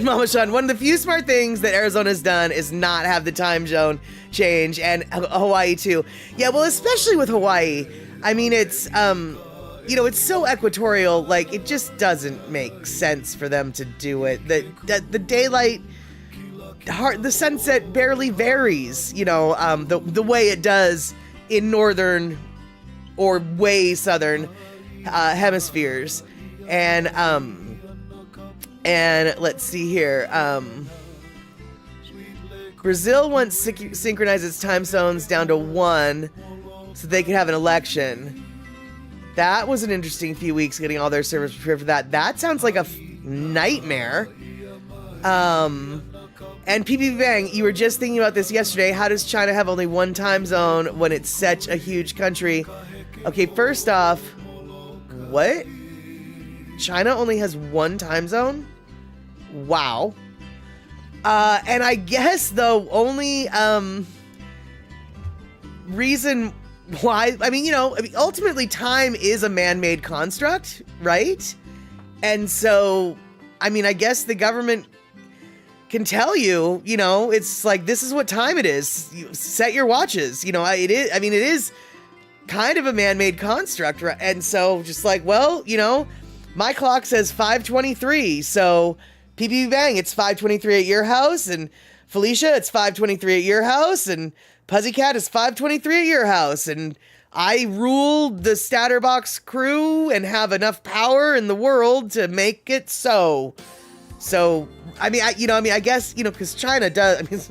A: Mama Sean, one of the few smart things that Arizona's done is not have the time zone change, and Hawaii too. Yeah, well, especially with Hawaii. I mean, it's, it's so equatorial, like, it just doesn't make sense for them to do it. The daylight, the sunset barely varies, the way it does in northern or way southern hemispheres. And let's see here. Brazil wants to synchronize its time zones down to 1 so they could have an election. That was an interesting few weeks getting all their servers prepared for that. That sounds like a nightmare. And PPP Bang, you were just thinking about this yesterday. How does China have only one time zone when it's such a huge country? Okay, first off, what? China only has one time zone? Wow. And I guess the only reason why, ultimately time is a man-made construct, right? And so, I guess the government can tell you, it's like, this is what time it is. You set your watches. It is kind of a man-made construct, right? And so just like, well, you know, my clock says 5:23, so PPP Bang, it's 5:23 at your house, and Felicia, it's 5:23 at your house, and Puzzycat is 5:23 at your house, and I rule the Statterbox crew and have enough power in the world to make it so. So, I mean, I guess, you know, because China does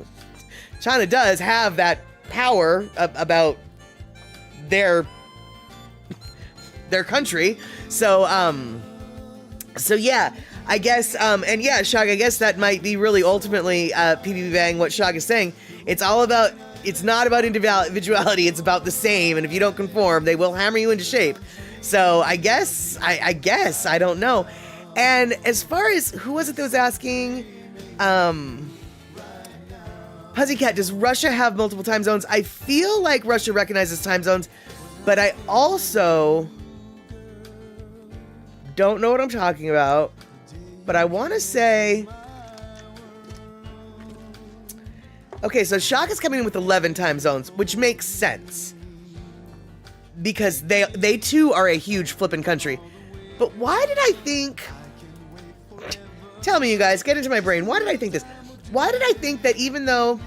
A: have that power about their country. So yeah, I guess, and yeah, Shag, I guess that might be really ultimately, PPP Bang, what Shag is saying. It's not about individuality, it's about the same, and if you don't conform, they will hammer you into shape. So I guess, I don't know. And as far as, who was it that was asking, Puzzycat, does Russia have multiple time zones? I feel like Russia recognizes time zones, but I also don't know what I'm talking about. But I want to say, okay, so Shaka's coming in with 11 time zones, which makes sense because they too are a huge flippin' country. But why did I think? Tell me, you guys, get into my brain. Why did I think this? Why did I think that even though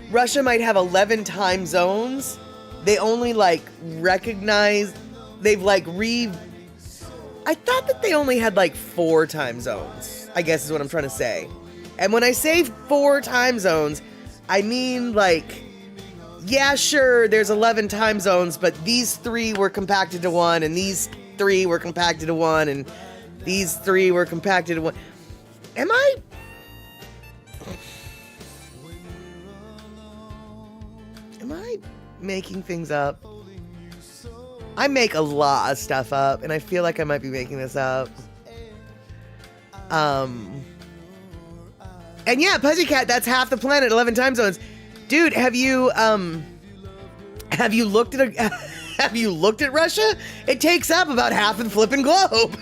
A: Russia might have 11 time zones, they only like recognize, they've like I thought that they only had like 4 time zones, I guess is what I'm trying to say. And when I say 4 time zones, I mean like, yeah, sure, there's 11 time zones, but these 3 were compacted to 1, and these 3 were compacted to 1, and these 3 were compacted to 1. Am I making things up? I make a lot of stuff up, and I feel like I might be making this up. And yeah, Puzzycat, that's half the planet, 11 time zones. Dude, have you looked at Russia? It takes up about half of the flipping globe.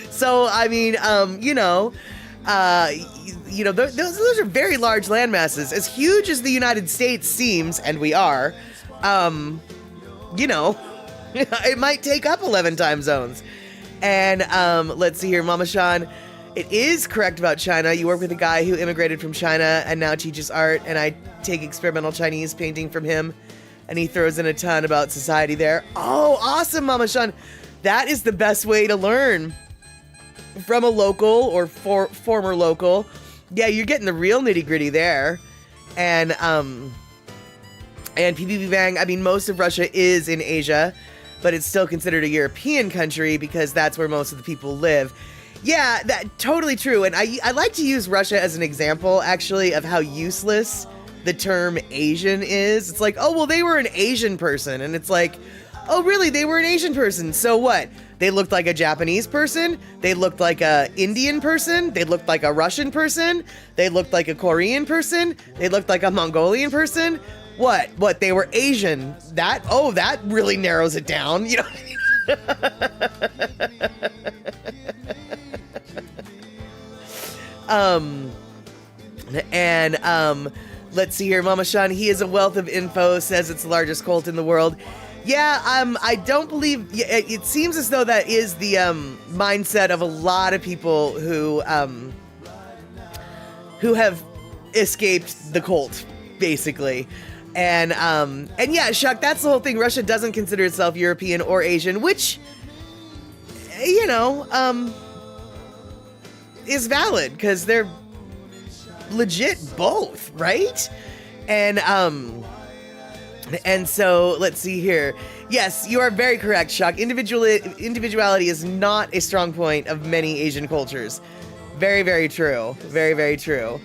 A: So, I mean, those are very large land masses. As huge as the United States seems, and we are, it might take up 11 time zones. And let's see here, Mama Shan, it is correct about China. You work with a guy who immigrated from China and now teaches art, and I take experimental Chinese painting from him, and he throws in a ton about society there. Oh, awesome, Mama Shan. That is the best way to learn from a local or former local. Yeah, you're getting the real nitty-gritty there. And PPP Bang, I mean, most of Russia is in Asia, but it's still considered a European country because that's where most of the people live. Yeah, that totally true. And I like to use Russia as an example, actually, of how useless the term Asian is. It's like, oh, well, they were an Asian person. And it's like, oh, really? They were an Asian person. So what? They looked like a Japanese person. They looked like a Indian person. They looked like a Russian person. They looked like a Korean person. They looked like a Mongolian person. What? They were Asian. That really narrows it down. You know. Let's see here, Mama Shan, he is a wealth of info, says it's the largest cult in the world. Yeah, I don't believe, it seems as though that is the mindset of a lot of people who have escaped the cult, basically. And yeah, Shuck, that's the whole thing. Russia doesn't consider itself European or Asian, which, is valid, because they're legit both, right? And so let's see here. Yes, you are very correct, Shuck. Individuality is not a strong point of many Asian cultures. Very, very true. Very, very true.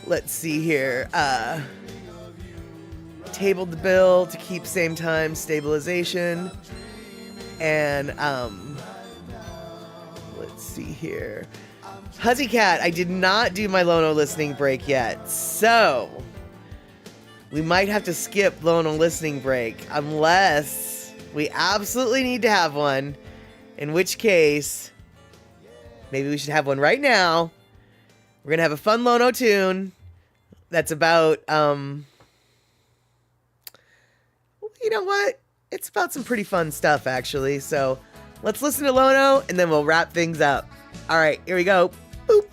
A: Let's see here. Tabled the bill to keep same time stabilization. And let's see here. Puzzycat, I did not do my Lono listening break yet, so we might have to skip Lono listening break unless we absolutely need to have one, in which case maybe we should have one right now, We're going to have a fun Lono tune that's about, you know what? It's about some pretty fun stuff, actually. So let's listen to Lono, and then we'll wrap things up. All right, here we go. Boop.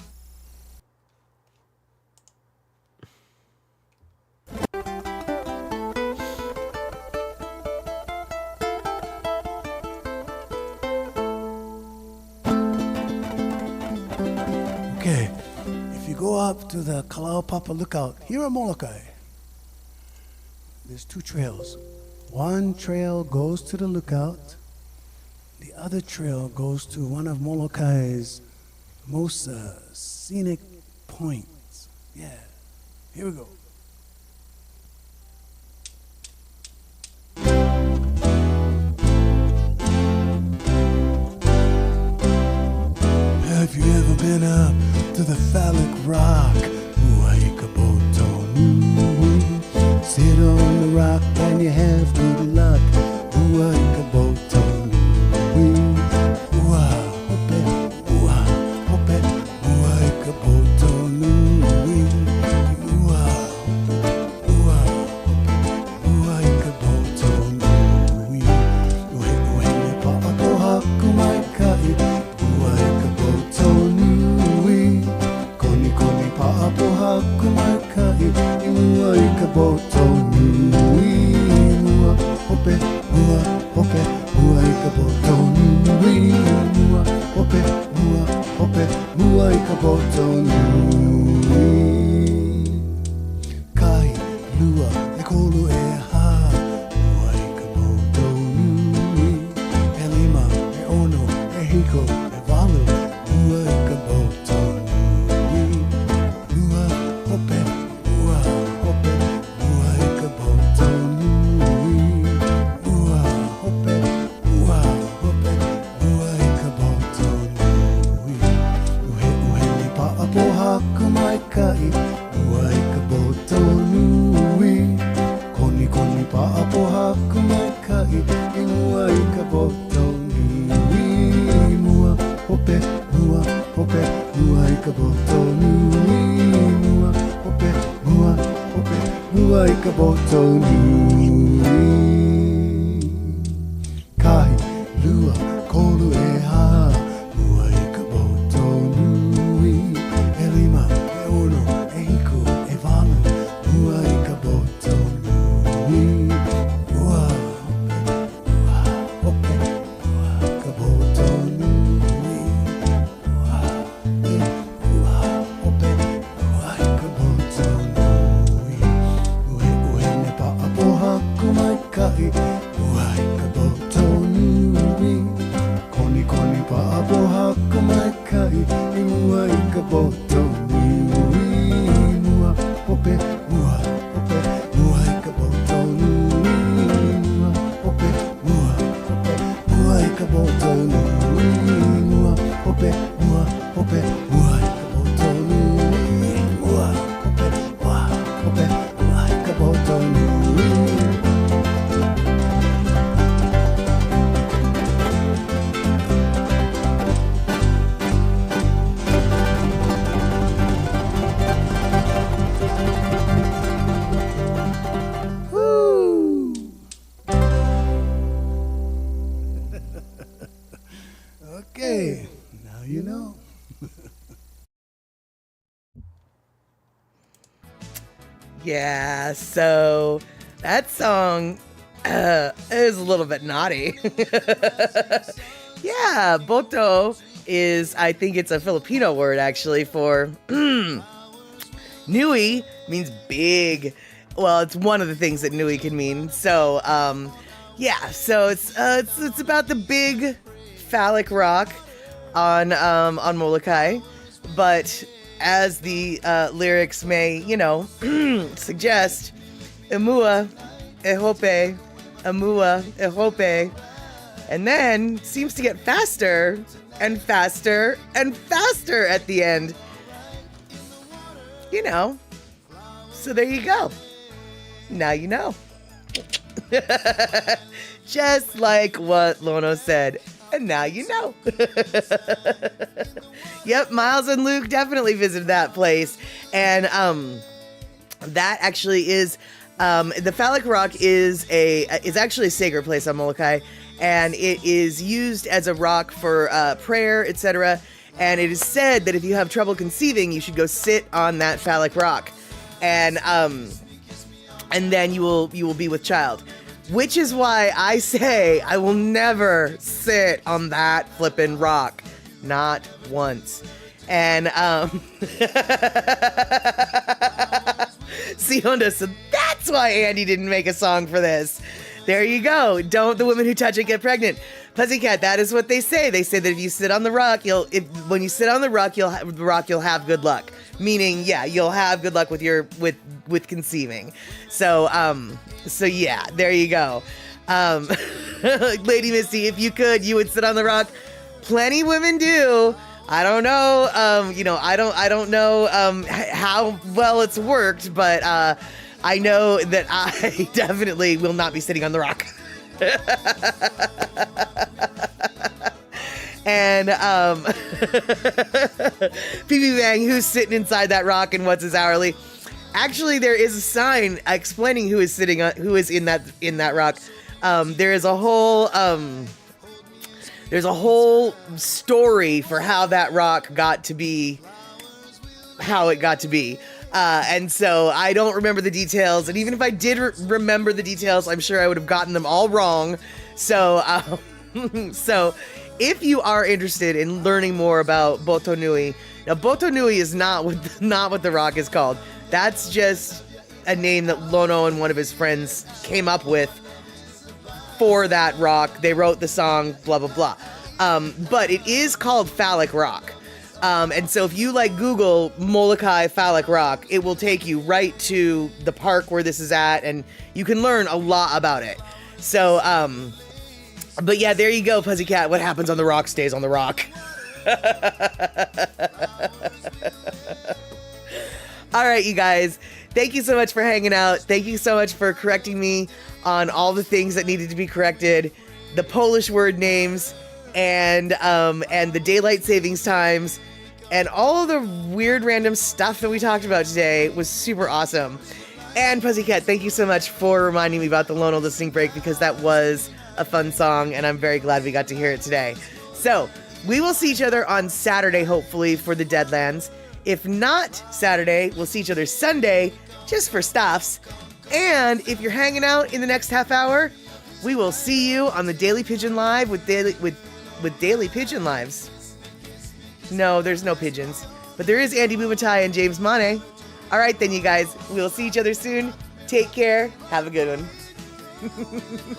D: Okay, if you go up to the Kalaupapa Lookout here in Molokai, there's two trails. One trail goes to the lookout. The other trail goes to one of Molokai's most scenic points. Yeah, here we go. Have you ever been up to the phallic rock? Sit on the rock and you have good luck. Okay, now you know.
A: Yeah, so that song is a little bit naughty. Yeah, boto is, I think it's a Filipino word actually for nui means big. Well, it's one of the things that nui can mean. So, yeah, so it's about the big phallic rock on Molokai, but as the lyrics may, suggest, Emua, Ehope, Emua, Ehope, and then seems to get faster and faster and faster at the end. So there you go. Now you know. Just like what Lono said. And now you know. Yep, Miles and Luke definitely visited that place. And that actually is the Phallic Rock is actually a sacred place on Molokai, and it is used as a rock for prayer, etc. And it is said that if you have trouble conceiving, you should go sit on that Phallic Rock, and then you will be with child. Which is why I say I will never sit on that flippin' rock. Not once. And, see, Honda, so that's why Andy didn't make a song for this. There you go. Don't the women who touch it get pregnant. Pussycat, that is what they say. They say that if you sit on the rock, when you sit on the rock, you'll have good luck. Meaning, yeah, you'll have good luck with with conceiving. So yeah, there you go. Lady Misty, if you could, you would sit on the rock. Plenty women do. I don't know. I don't know how well it's worked, but I know that I definitely will not be sitting on the rock. And PB Bang, who's sitting inside that rock and what's his hourly? Actually, there is a sign explaining who is in that rock. There's a whole story for how that rock got to be how it got to be. And so I don't remember the details. And even if I did remember the details, I'm sure I would have gotten them all wrong. So, so if you are interested in learning more about Boto Nui, now Boto Nui is not what the rock is called. That's just a name that Lono and one of his friends came up with for that rock. They wrote the song, blah, blah, blah. But it is called Phallic Rock. And so if you Google Molokai Phallic Rock, it will take you right to the park where this is at, and you can learn a lot about it. So, but yeah, there you go, Pussycat. What happens on the rock stays on the rock. All right, you guys. Thank you so much for hanging out. Thank you so much for correcting me on all the things that needed to be corrected, the Polish word names, and the daylight savings times, and all of the weird random stuff that we talked about today was super awesome. And Pussycat, thank you so much for reminding me about the Lono listening break, because that was a fun song, and I'm very glad we got to hear it today. So we will see each other on Saturday, hopefully, for the Deadlands. If not Saturday, we'll see each other Sunday, just for stuffs. And if you're hanging out in the next half hour, we will see you on the Daily Pigeon Live with Daily Pigeon Lives. No, there's no pigeons. But there is Andy Bumatai and James Mane. All right, then, you guys. We'll see each other soon. Take care. Have a good one.